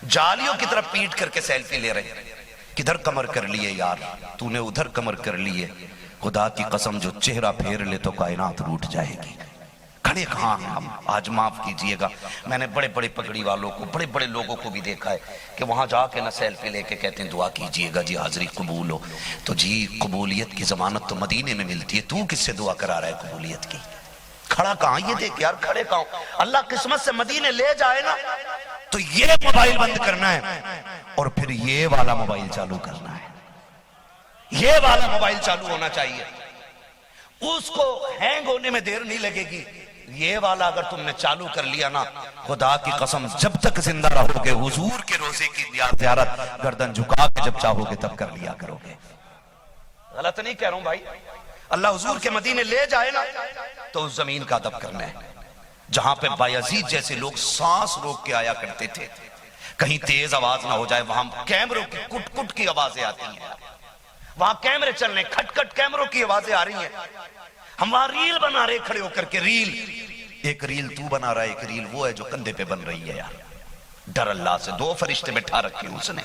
B: جالیوں کی طرف پیٹ کر کے سیلفی لے رہے ہیں، کدھر کمر کر لیے یار، تو نے ادھر کمر کر لیے، خدا کی قسم جو چہرہ پھیر لے تو کائنات روٹ جائے گی۔ کھڑے کہاں ہیں ہم؟ آج معاف کیجئے گا، میں نے بڑے بڑے پگڑی والوں کو، بڑے بڑے لوگوں کو بھی دیکھا ہے کہ وہاں جا کے نہ سیلفی لے کے کہتے ہیں دعا کیجئے گا جی حاضری قبول ہو، تو جی قبولیت کی ضمانت تو مدینے میں ملتی ہے، تو کس سے دعا کرا رہا ہے قبولیت کی؟ کھڑا کہاں یہ دیکھ یار، کھڑے کہاں؟ اللہ قسمت سے مدینے لے جائے نا تو یہ موبائل بند کرنا ہے اور پھر یہ والا موبائل چالو کرنا ہے، یہ والا موبائل چالو ہونا چاہیے، اس کو ہینگ ہونے میں دیر نہیں لگے گی۔ یہ والا اگر تم نے چالو کر لیا نا، خدا کی قسم جب تک زندہ رہو گے حضور کے روزے کی زیارت گردن جھکا کے جب چاہو گے تب کر لیا کرو گے۔ غلط نہیں کہہ رہا ہوں بھائی، اللہ حضور کے مدینے لے جائے نا تو اس زمین کا ادب کرنا ہے جہاں پہ بایزید جیسے لوگ سانس روک کے آیا کرتے تھے، کہیں تیز آواز نہ ہو جائے، وہاں کیمروں کی کٹ کٹ کی آوازیں آتی ہیں، وہاں کیمرے چل رہے ہیں، کھٹ کھٹ کیمروں کی آوازیں آ رہی ہیں، ہم وہاں ریل بنا رہے کھڑے ہو کر کے، ریل ایک ریل تو بنا رہا ہے، ایک ریل وہ ہے جو کندھے پہ بن رہی ہے یار۔ ڈر اللہ سے، دو فرشتے بٹھا رکھے اس نے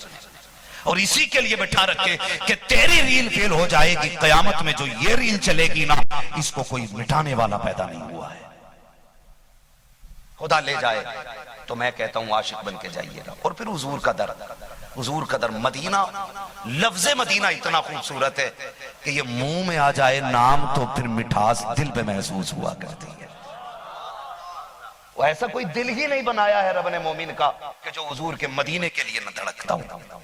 B: اور اسی کے لیے بٹھا رکھے کہ تیری ریل فیل ہو جائے گی، قیامت میں جو یہ ریل چلے گی نا اس کو کوئی مٹانے والا پیدا نہیں ہوا ہے۔ خدا لے جائے تو میں کہتا ہوں عاشق بن کے جائیے گا۔ اور پھر حضور کا در، حضور کا در، مدینہ، لفظ مدینہ اتنا خوبصورت ہے کہ یہ منہ میں آ جائے نام تو پھر مٹھاس دل پہ محسوس ہوا کرتی ہے۔ وہ ایسا کوئی دل ہی نہیں بنایا ہے رب نے مومن کا کہ جو حضور کے مدینے کے لیے نہ دھڑکتا ہو،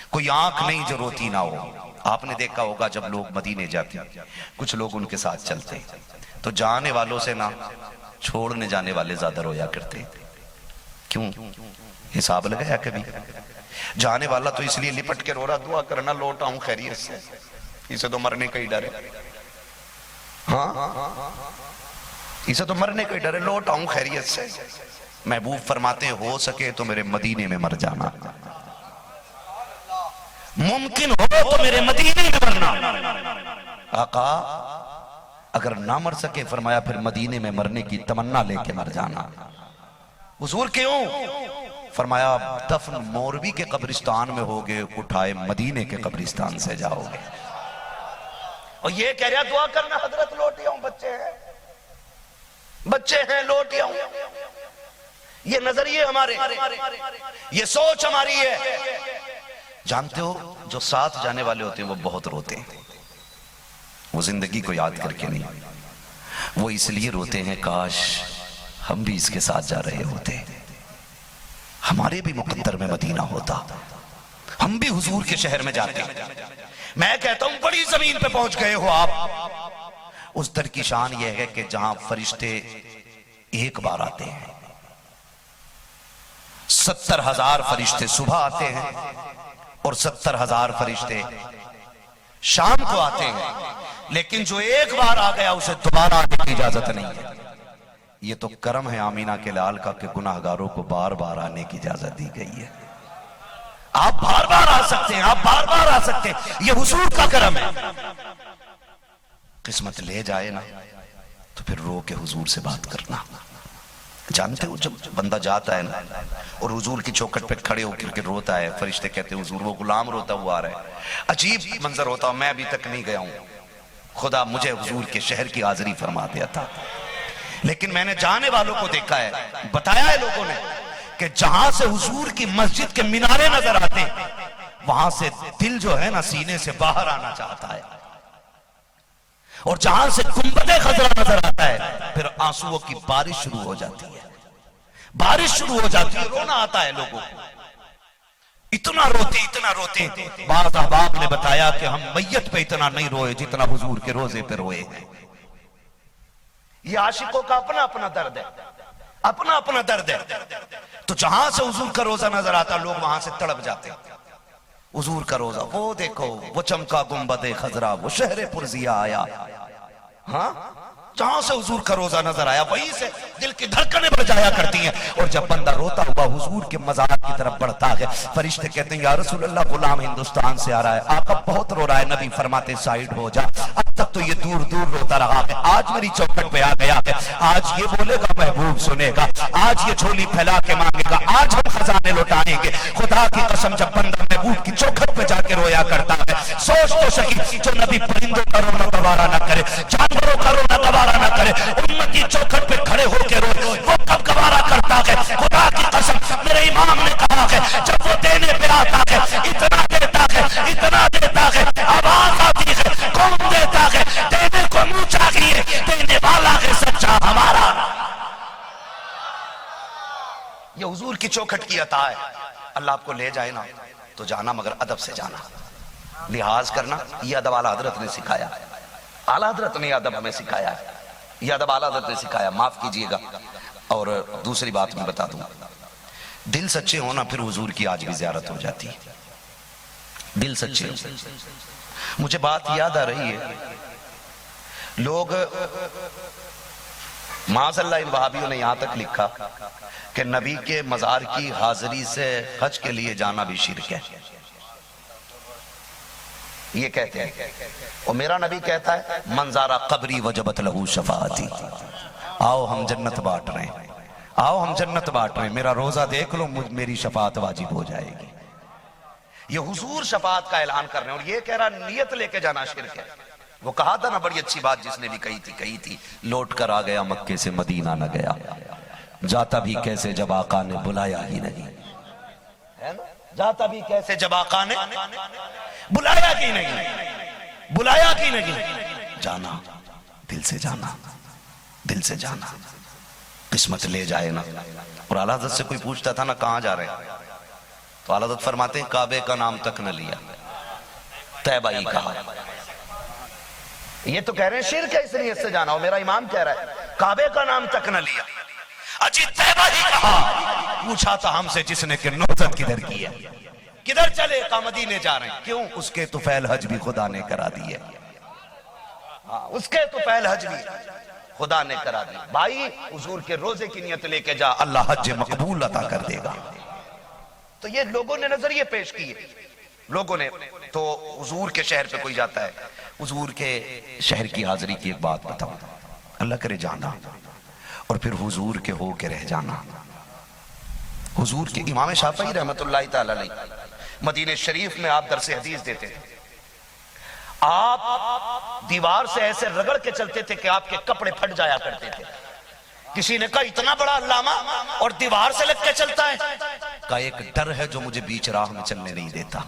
B: کوئی آنکھ نہیں جو روتی نہ ہو۔ آپ نے دیکھا ہوگا جب لوگ مدینے جاتے ہیں کچھ لوگ ان کے ساتھ چلتے تو جانے والوں سے نہ چھوڑنے جانے والے زیادہ رویا کرتے۔ کیوں؟ حساب لگایا کبھی؟ جانے والا تو اس لیے لپٹ کے رو رہا دعا کرنا لوٹ آؤں خیریت سے، اسے تو مرنے کا ہی ڈر ہے، ہاں اسے تو مرنے کا ہی ڈر ہے، لوٹ آؤں خیریت سے۔ محبوب فرماتے ہیں ہو سکے تو میرے مدینے میں مر جانا، ممکن ہو تو میرے مدینے میں مرنا۔ آقا اگر نہ مر سکے فرمایا پھر مدینے میں مرنے کی تمنا لے کے مر جانا۔ حضور کیوں؟ فرمایا دفن موروی کے قبرستان میں ہوگے، اٹھائے مدینے کے قبرستان سے جاؤ گے۔ اور یہ کہہ رہا دعا کرنا حضرت لوٹی آؤں، بچے ہیں لوٹی آؤں، یہ نظریے ہمارے، یہ سوچ ہماری ہے۔ جانتے ہو جو ساتھ جانے والے ہوتے ہیں وہ بہت روتے ہیں، وہ زندگی کو یاد کر کے نہیں، وہ اس لیے روتے ہیں کاش ہم بھی اس کے ساتھ جا رہے ہوتے، ہمارے بھی مقدر میں مدینہ ہوتا، ہم بھی حضور کے شہر میں جاتے۔ میں کہتا ہوں بڑی زمین پہ پہنچ گئے ہو آپ، اس در کی شان یہ ہے کہ جہاں فرشتے ایک بار آتے ہیں، 70,000 فرشتے صبح آتے ہیں اور 70,000 فرشتے شام کو آتے ہیں، لیکن جو ایک بار آ گیا اسے دوبارہ آنے کی اجازت نہیں ہے۔ یہ تو کرم ہے آمینہ کے لال کا کہ گناہگاروں کو بار بار آنے کی اجازت دی گئی ہے۔ آپ بار بار آ سکتے ہیں، آپ بار بار آ سکتے ہیں، یہ حضور کا کرم ہے۔ قسمت لے جائے نا تو پھر رو کے حضور سے بات کرنا۔ جانتے ہو جب بندہ جاتا ہے نا اور حضور کی چوکھٹ پہ کھڑے ہو کر کے روتا ہے، فرشتے کہتے ہیں حضور وہ غلام روتا ہوا آ رہا ہے، عجیب منظر ہوتا ہوں، میں ابھی تک نہیں گیا ہوں، خدا مجھے حضور کے شہر کی حاضری فرما دیا تھا، لیکن میں نے جانے والوں کو دیکھا ہے، بتایا ہے لوگوں نے کہ جہاں سے حضور کی مسجد کے مینارے نظر آتے ہیں وہاں سے دل جو ہے نا سینے سے باہر آنا چاہتا ہے، اور جہاں سے گنبد خضرا نظر آتا ہے پھر آنسوؤں کی بارش شروع ہو جاتی ہے، بارش شروع ہو جاتی ہے، رونا آتا ہے لوگوں کو، اتنا روتے۔ بعض احباب نے بتایا کہ ہم میت پہ اتنا نہیں روئے جتنا حضور کے روزے پہ روئے ہیں۔ یہ عاشقوں کا اپنا اپنا درد ہے، اپنا اپنا درد ہے۔ تو جہاں سے حضور کا روزہ نظر آتا لوگ وہاں سے تڑپ جاتے ہیں۔ حضور کا روزہ وہ دیکھو، وہ چمکا گنبد خضرا، وہ شہر پرزیا آیا، ہاں جہاں سے حضور کا روزہ نظر آیا وہیں سے دل کی دھڑکنیں بڑھ جایا کرتی ہیں، اور جب بندہ روتا ہوا حضور کے مزار کی طرف بڑھتا ہے فرشتے کہتے ہیں یا رسول اللہ غلام ہندوستان سے آ رہا ہے، آقا بہت رو رہا ہے، نبی فرماتے سائیڈ ہو جا، اب تک تو یہ دور دور روتا رہا ہے، آج میری چوکھٹ پہ آ گیا ہے، آج یہ بولے گا محبوب سنے گا، آج یہ جھولی پھیلا کے مانگے گا، آج ہم خزانے لوٹائیں گے۔ خدا کی قسم جب بندہ محبوب کی چوکھٹ پہ جا کے رویا کرتا ہے، سوچ تو سکی جو نبی پرندوں کا رونا گوارا نہ کرے، جانوروں کا رونا گوارا نہ کرے، امتی چوکھٹ پہ کھڑے ہو کے روئے، وہ کب گوارا کرتا ہے؟ خدا کی قسم میرے امام نے کہا ہے جب وہ دینے پہ آتا ہے اتنا دیتا ہے، اتنا دیتا ہے، آواز آتی ہے کون دیتا ہے؟ دینے کو منہ چاہیے، دینے والا ہے سچا ہمارا۔ یہ حضور کی چوکھٹ کی عطا ہے، اللہ آپ کو لے جائے نا تو جانا مگر ادب سے جانا، لحاظ کرنا، یہ ادب اعلیٰ حضرت نے سکھایا، اعلیٰ حضرت نے یہ ادب ہمیں سکھایا ہے، یہ ادب اعلیٰ حضرت نے سکھایا، معاف کیجئے گا۔ اور دوسری بات میں بتا دوں، دل سچے ہونا پھر حضور کی آج بھی زیارت ہو جاتی ہے، دل سچے ہو۔ مجھے بات یاد آ رہی ہے، لوگ معاذ اللہ ان وہابیوں نے یہاں تک لکھا کہ نبی کے مزار کی حاضری سے حج کے لیے جانا بھی شرک ہے، یہ کہتے ہیں، اور میرا نبی کہتا ہے من زارا قبری وجبت لہو شفاعتی، آؤ ہم جنت بانٹ رہے ہیں، آؤ ہم جنت بانٹ رہے ہیں، میرا روزہ دیکھ لو میری شفاعت واجب ہو جائے گی۔ یہ حضور شفاعت کا اعلان کر رہے ہیں، اور یہ کہہ رہا نیت لے کے جانا شرک ہے۔ وہ کہا تھا نا بڑی اچھی بات جس نے بھی کہی تھی، لوٹ کر آ گیا مکے سے مدینہ نہ گیا، جاتا بھی کیسے جب آقا نے بلایا ہی نہیں، جاتا بھی کیسے جب آقا نے بلایا کی نہیں، بلایا کی نہیں، جانا دل سے جانا، دل سے جانا، قسمت لے جائے نا۔ اور اعلیٰ حضرت سے کوئی پوچھتا تھا نا کہاں جا رہے ہیں تو اعلیٰ حضرت فرماتے ہیں کعبے کا نام تک نہ لیا، طیبہ ہی کہا۔ یہ تو کہہ رہے ہیں شرک ہے اس لیے اس سے جانا، اور میرا امام کہہ رہا ہے کعبے کا نام تک نہ لیا، اجی طیبہ ہی کہا۔ پوچھا تھا ہم سے جس نے کہ نوزت کدھر کی ہے، کدھر چلے؟ مدینے جا رہے ہیں، کیوں؟ اس کے طفیل حج بھی خدا نے کرا دی ہے، اس کے طفیل حج بھی خدا نے کرا دی۔ بھائی حضور کے روزے کی نیت لے کے جا، اللہ حج مقبول عطا کر دے گا۔ تو یہ لوگوں نے نظریے پیش کیے، لوگوں نے تو حضور کے شہر پہ کوئی جاتا ہے، حضور کے شہر کی حاضری کی ایک بات بتاؤں، اللہ کرے جانا اور پھر حضور کے ہو کے رہ جانا۔ حضور کے امام شافعی رحمت اللہ تعالی علیہ مدینہ شریف میں آپ درس حدیث دیتے تھے، آپ دیوار سے ایسے رگڑ کے چلتے تھے کہ آپ کے کپڑے پھٹ جایا کرتے تھے۔ کسی نے کہا اتنا بڑا علامہ اور دیوار سے لگ کے چلتا ہے؟ کہا ایک ڈر ہے جو مجھے بیچ راہ میں چلنے نہیں دیتا۔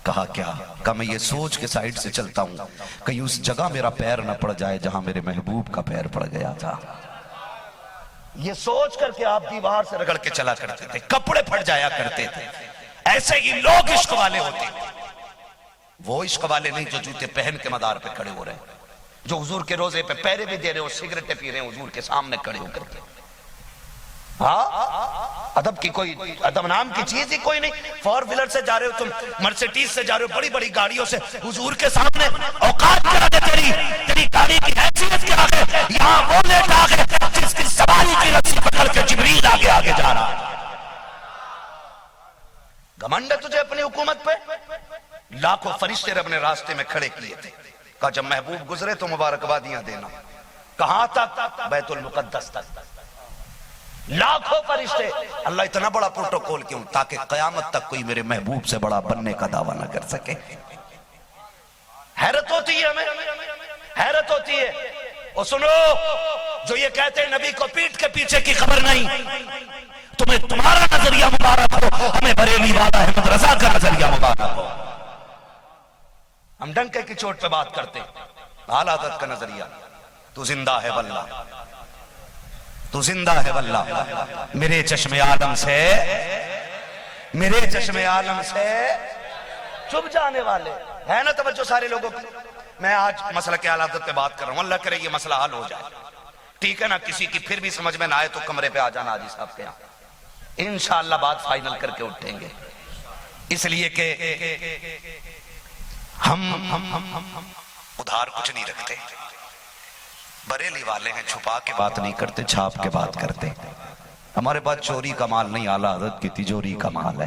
B: کہا کیا؟ کہا میں یہ سوچ کے سائیڈ سے چلتا ہوں کہیں اس جگہ میرا پیر نہ پڑ جائے جہاں میرے محبوب کا پیر پڑ گیا تھا۔ یہ سوچ کر کے آپ دیوار سے رگڑ کے چلا کرتے تھے، کپڑے پھٹ جایا کرتے تھے۔ ایسے ہی لوگ عشق والے ہوتے ہیں، وہ عشق والے نہیں جو جوتے پہن کے مدار پہ کھڑے ہو رہے ہیں، جو حضور کے روزے پہ پیرے بھی دے رہے ہو، سگریٹیں پی رہے ہیں حضور کے سامنے کھڑے ہو کر کے۔ ہاں ادب کی کوئی ادب نام کی چیز ہی کوئی نہیں. فور ویلر سے جا رہے ہو تم, مرسیڈیز سے جا رہے ہو, بڑی بڑی گاڑیوں سے, حضور کے سامنے اوقات کیا ہے تیری گاڑی کی حیثیت کیا ہے؟ یہاں وہ لیٹا ہے جس کی سواری کی رسی پکڑ کے جبریل آگے آگے جا رہا ہے. گھمنڈ ہے تجھے اپنی حکومت پہ؟ لاکھوں فرشتے رب نے راستے میں کھڑے کیے تھے, کہا جب محبوب گزرے تو مبارکبادیاں دینا. کہاں تک؟ بیت المقدس تک. لاکھوں فرشتے. اللہ اتنا بڑا پروٹوکول کیوں؟ تاکہ قیامت تک کوئی میرے محبوب سے بڑا بننے کا دعویٰ نہ کر سکے. حیرت ہوتی ہے ہمیں, حیرت ہوتی ہے. اور سنو, جو یہ کہتے ہیں نبی کو پیٹ کے پیچھے کی خبر نہیں, تمہیں تمہارا نظریہ مبارک ہو, ہمیں بریلی والا احمد رضا کا نظریہ مبارک ہو. ہم ڈنکے کی چوٹ پہ بات کرتے ہیں. اعلی حضرت کا نظریہ, تو زندہ ہے واللہ, تو زندہ ہے واللہ, میرے چشم عالم سے, میرے چشم عالم سے چھپ جانے والے ہے نا. توجہ سارے لوگوں کی. میں آج مسئلہ کے اعلی حضرت پہ بات کر رہا ہوں, اللہ کرے یہ مسئلہ حل ہو جائے, ٹھیک ہے نا. کسی کی پھر بھی سمجھ میں نہ آئے تو کمرے پہ آ جانا حاجی صاحب کے یہاں, انشاءاللہ بات فائنل کر کے اٹھیں گے. اس لیے کہ ہم ادھار کچھ نہیں رکھتے. بریلی والے ہیں, چھپا کے بات نہیں کرتے, چھاپ کے بات کرتے. ہمارے پاس چوری کا مال نہیں, اعلی حضرت کی تجوری کا مال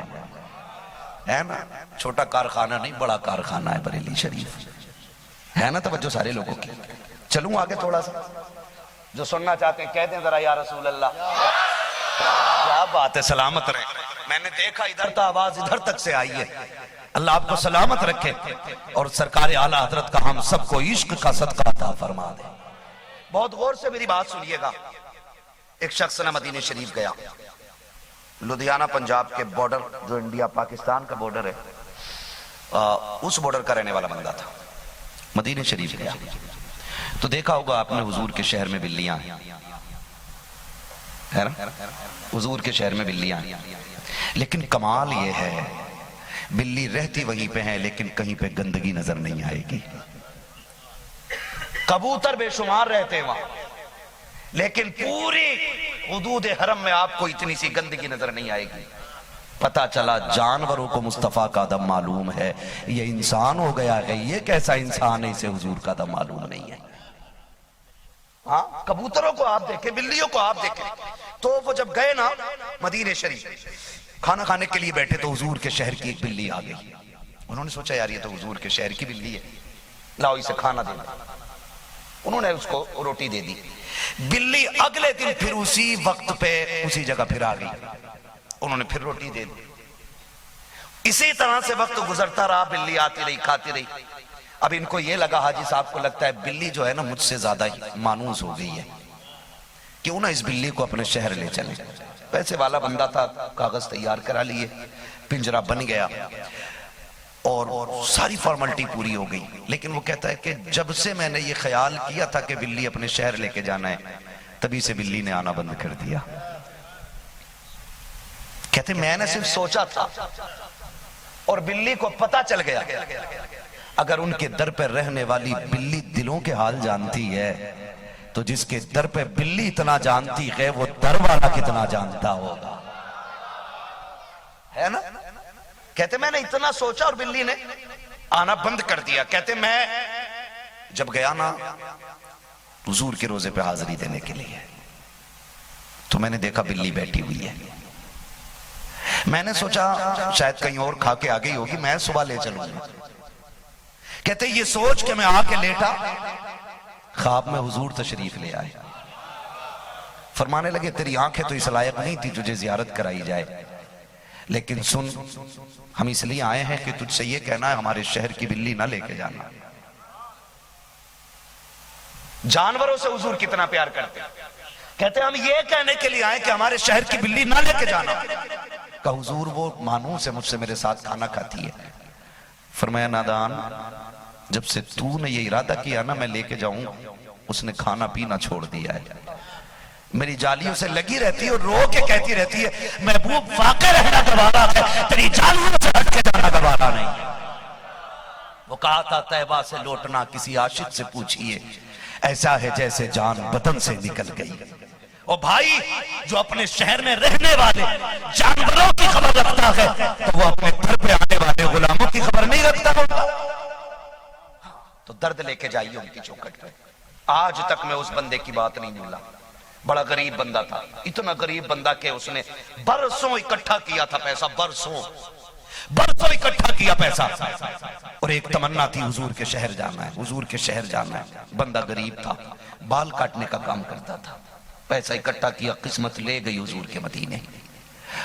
B: ہے نا. چھوٹا کارخانہ نہیں, بڑا کارخانہ ہے بریلی شریف, ہے نا. توجہ سارے لوگوں کی. چلوں آگے تھوڑا سا, جو سننا چاہتے ہیں کہہ دیں ذرا یا رسول اللہ. کیا بات ہے, سلامت رہے. میں نے دیکھا ادھر تا آواز ادھر تک سے آئی ہے. اللہ آپ کو سلامت رکھے اور سرکار اعلی حضرت کا ہم سب کو عشق کا صدقہ عطا فرما دے. بہت غور سے میری بات سنیے گا. ایک شخص نہ مدینہ شریف گیا, لدھیانہ پنجاب کے بارڈر, جو انڈیا پاکستان کا بارڈر ہے, اس بارڈر کا رہنے والا بندہ تھا. مدینہ شریف گیا تو دیکھا ہوگا آپ نے حضور کے شہر میں بلیاں ہیں, ہے نا. حضور کے شہر میں بلیاں ہیں, لیکن کمال یہ ہے بلی رہتی وہیں پہ ہیں لیکن کہیں پہ گندگی نظر نہیں آئے گی. کبوتر بے شمار رہتے ہیں وہاں, لیکن پوری حدود حرم میں آپ کو اتنی سی گندگی نظر نہیں آئے گی. پتا چلا جانوروں کو مصطفیٰ کا ادب معلوم ہے, یہ انسان ہو گیا ہے, یہ کیسا انسان ہے اسے حضور کا ادب معلوم نہیں ہے. ہاں, کبوتروں کو آپ دیکھیں, بلیوں کو آپ دیکھیں. تو وہ جب گئے نا مدینہ شریف, کھانا کھانے کے لیے بیٹھے تو حضور کے شہر کی ایک بلی آ گئی. انہوں نے سوچا یار یہ تو حضور کے شہر کی بلی ہے, لاؤ اسے کھانا دے. انہوں نے اس کو روٹی دے دی. بلی اگلے دن پھر اسی وقت پہ اسی جگہ پھر آ گئی, انہوں نے پھر روٹی دے دی. اسی طرح سے وقت گزرتا رہا, بلی آتی رہی, کھاتی رہی. اب ان کو یہ لگا, حاجی صاحب کو لگتا ہے بلی جو ہے نا مجھ سے زیادہ مانوس ہو گئی ہے, کیوں نہ اس بلی کو اپنے شہر لے چلیں. پیسے والا بندہ تھا, کاغذ تیار کرا لیے, پنجرہ بن گیا اور ساری فارملٹی پوری ہو گئی. لیکن وہ کہتا ہے کہ جب سے میں نے یہ خیال کیا تھا کہ بلی اپنے شہر لے کے جانا ہے, تبھی سے بلی نے آنا بند کر دیا. کہتے میں نے صرف سوچا تھا اور بلی کو پتا چل گیا. اگر ان کے در پہ رہنے والی بلی دلوں کے حال جانتی ہے تو جس کے در پہ بلی اتنا جانتی ہے وہ در والا کتنا جانتا ہوگا, ہے نا. کہتے میں نے اتنا سوچا اور بلی نے آنا بند کر دیا. کہتے میں جب گیا نا حضور کے روزے پہ حاضری دینے کے لیے تو میں نے دیکھا بلی بیٹھی ہوئی ہے. میں نے سوچا شاید کہیں اور کھا کے آ گئی ہوگی, میں صبح لے چلوں گا. کہتے یہ سوچ کہ میں آ کے لیٹا, خواب میں حضور تشریف لے آئے. فرمانے لگے تیری آنکھیں تو اس لائق نہیں تھی تجھے زیارت کرائی جائے, لیکن سن ہم اس لیے آئے ہیں کہ تجھ سے یہ کہنا ہے ہمارے شہر کی بلی نہ لے کے جانا. جانوروں سے حضور کتنا پیار کرتے ہیں. کہتے ہم یہ کہنے کے لیے آئے کہ ہمارے شہر کی بلی نہ لے کے جانا. کہ حضور وہ مانوس ہے, مجھ سے میرے ساتھ کھانا کھاتی ہے. فرمایا نادان, جب سے تو نے یہ ارادہ کیا نا میں لے کے جاؤں, اس نے کھانا پینا چھوڑ دیا ہے. میری جالیوں سے لگی رہتی ہے اور رو کے کہتی رہتی ہے محبوب واقع رہنا گوارا ہے, تیری جالیوں سے ہٹ کے جانا گوارا نہیں. وہ کہا تھا طیبہ سے لوٹنا کسی عاشق سے پوچھئے, ایسا ہے جیسے جان بدن سے نکل گئی. اور بھائی جو اپنے شہر میں رہنے والے جانوروں کی خبر رکھتا ہے تو وہ اپنے گھر پہ آنے والے غلاموں کی خبر نہیں رکھتا ہوتا. تو درد لے کے جائیے ان کی چوکھٹ پہ. آج تک میں اس بندے کی بات نہیں بھولا. بڑا غریب بندہ تھا, اتنا غریب بندہ کہ اس نے برسوں اکٹھا کیا تھا پیسہ, برسوں اکٹھا کیا پیسہ, اور ایک تمنا تھی حضور کے شہر جانا ہے, حضور کے شہر جانا ہے. بندہ غریب تھا, بال کاٹنے کا کام کرتا تھا, پیسہ اکٹھا کیا, قسمت لے گئی حضور کے مدینے.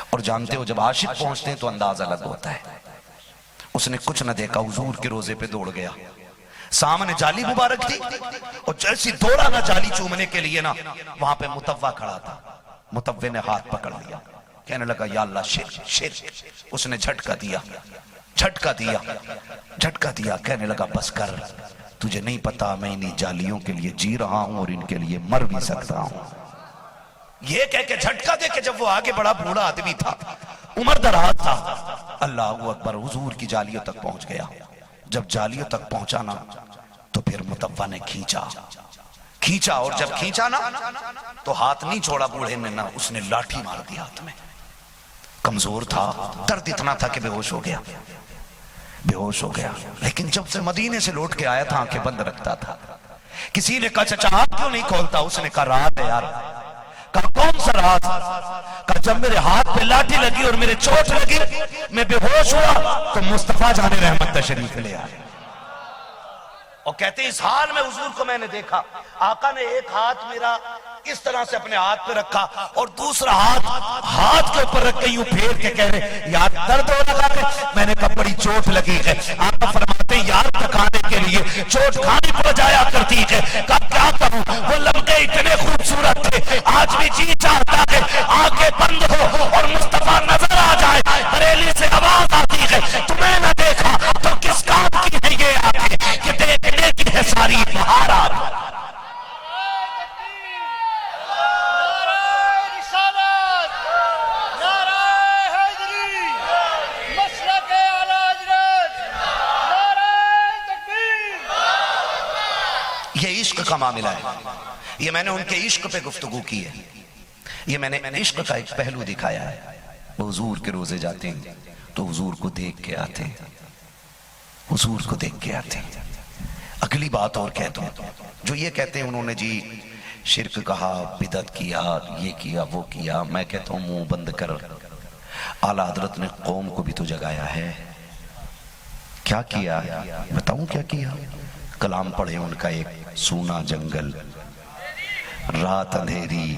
B: اور جانتے ہو جب عاشق پہنچتے ہیں تو انداز الگ ہوتا ہے. اس نے کچھ نہ دیکھا, حضور کے روزے پہ دوڑ گیا. سامنے جالی مبارک تھی, اور جیسی دوڑا نہ جالی چومنے کے لیے نا, وہاں پہ متوع کھڑا تھا. متوع نے ہاتھ پکڑ لیا, کہنے لگا یا اللہ شرک شرک. اس نے جھٹکا دیا, کہنے لگا بس کر, تجھے نہیں پتا میں انہی جالیوں کے لیے جی رہا ہوں اور ان کے لیے مر بھی سکتا ہوں. یہ کہہ کے جھٹکا دے کہ جب وہ آگے بڑا بوڑھا آدمی تھا, عمر دراز تھا, اللہ اکبر, حضور کی جالیوں تک پہنچ گیا. جب جالیوں تک پہنچا نا تو پھر متوع نے کھینچا, اور جب کھینچا نا تو ہاتھ نہیں چھوڑا بوڑھے نے نا, اس نے لاٹھی مار دی ہاتھ میں. کمزور تھا, درد اتنا تھا کہ بے ہوش ہو گیا. لیکن جب سے مدینے سے لوٹ کے آیا تھا آنکھیں بند رکھتا تھا. کسی نے کہا چچا آپ کیوں نہیں کھولتا؟ اس نے کہا رات ہے یار. کہا کون سا رات؟ کہا جب میرے ہاتھ پہ لاٹھی لگی اور میرے چوٹ لگی, میں بے ہوش ہوا تو مصطفیٰ جان رحمت تشریف لے آئے. اور کہتے ہیں اس حال میں حضور کو میں نے دیکھا, آقا نے ایک ہاتھ میرا اس طرح سے اپنے ہاتھ پہ رکھا اور دوسرا ہاتھ کے اوپر رکھ کے یوں پھیر کے کہہ رہے یار درد ہو لگا ہے. میں نے کہا بڑی چوٹ لگی ہے. آقا فرماتے ہیں یار تکانے کے لیے چوٹ کھانی پڑ جایا کرتی ہے. کہا کیا کروں, وہ لمحے اتنے خوبصورت تھے, آج بھی جی چاہتا ہے آنکھیں بند ہو اور مصطفیٰ نظر آ جائے. بریلی سے آواز آتی ہے تمہیں نہ دیکھا تو کس کام کی ہے یہ آنکھیں کہ دیکھنے کی ہے ساری بہارات. یہ عشق کا معاملہ ہے. یہ میں نے ان کے عشق پہ گفتگو کی ہے. یہ میں نے عشق کا ایک پہلو دکھایا ہے. وہ حضور کے روزے جاتے ہیں تو حضور کو دیکھ کے آتے ہیں, حضور کو دیکھ کے آتے ہیں. اگلی بات اور کہتا ہوں, جو یہ کہتے ہیں انہوں نے جی شرک کہا, بدعت کیا, یہ کیا, وہ کیا. میں کہتا ہوں منہ بند کر, اعلیٰ حضرت نے قوم کو بھی تو جگایا ہے. کیا کیا بتاؤں کیا کیا؟ کلام پڑھے ان کا ایک, سونا جنگل رات اندھیری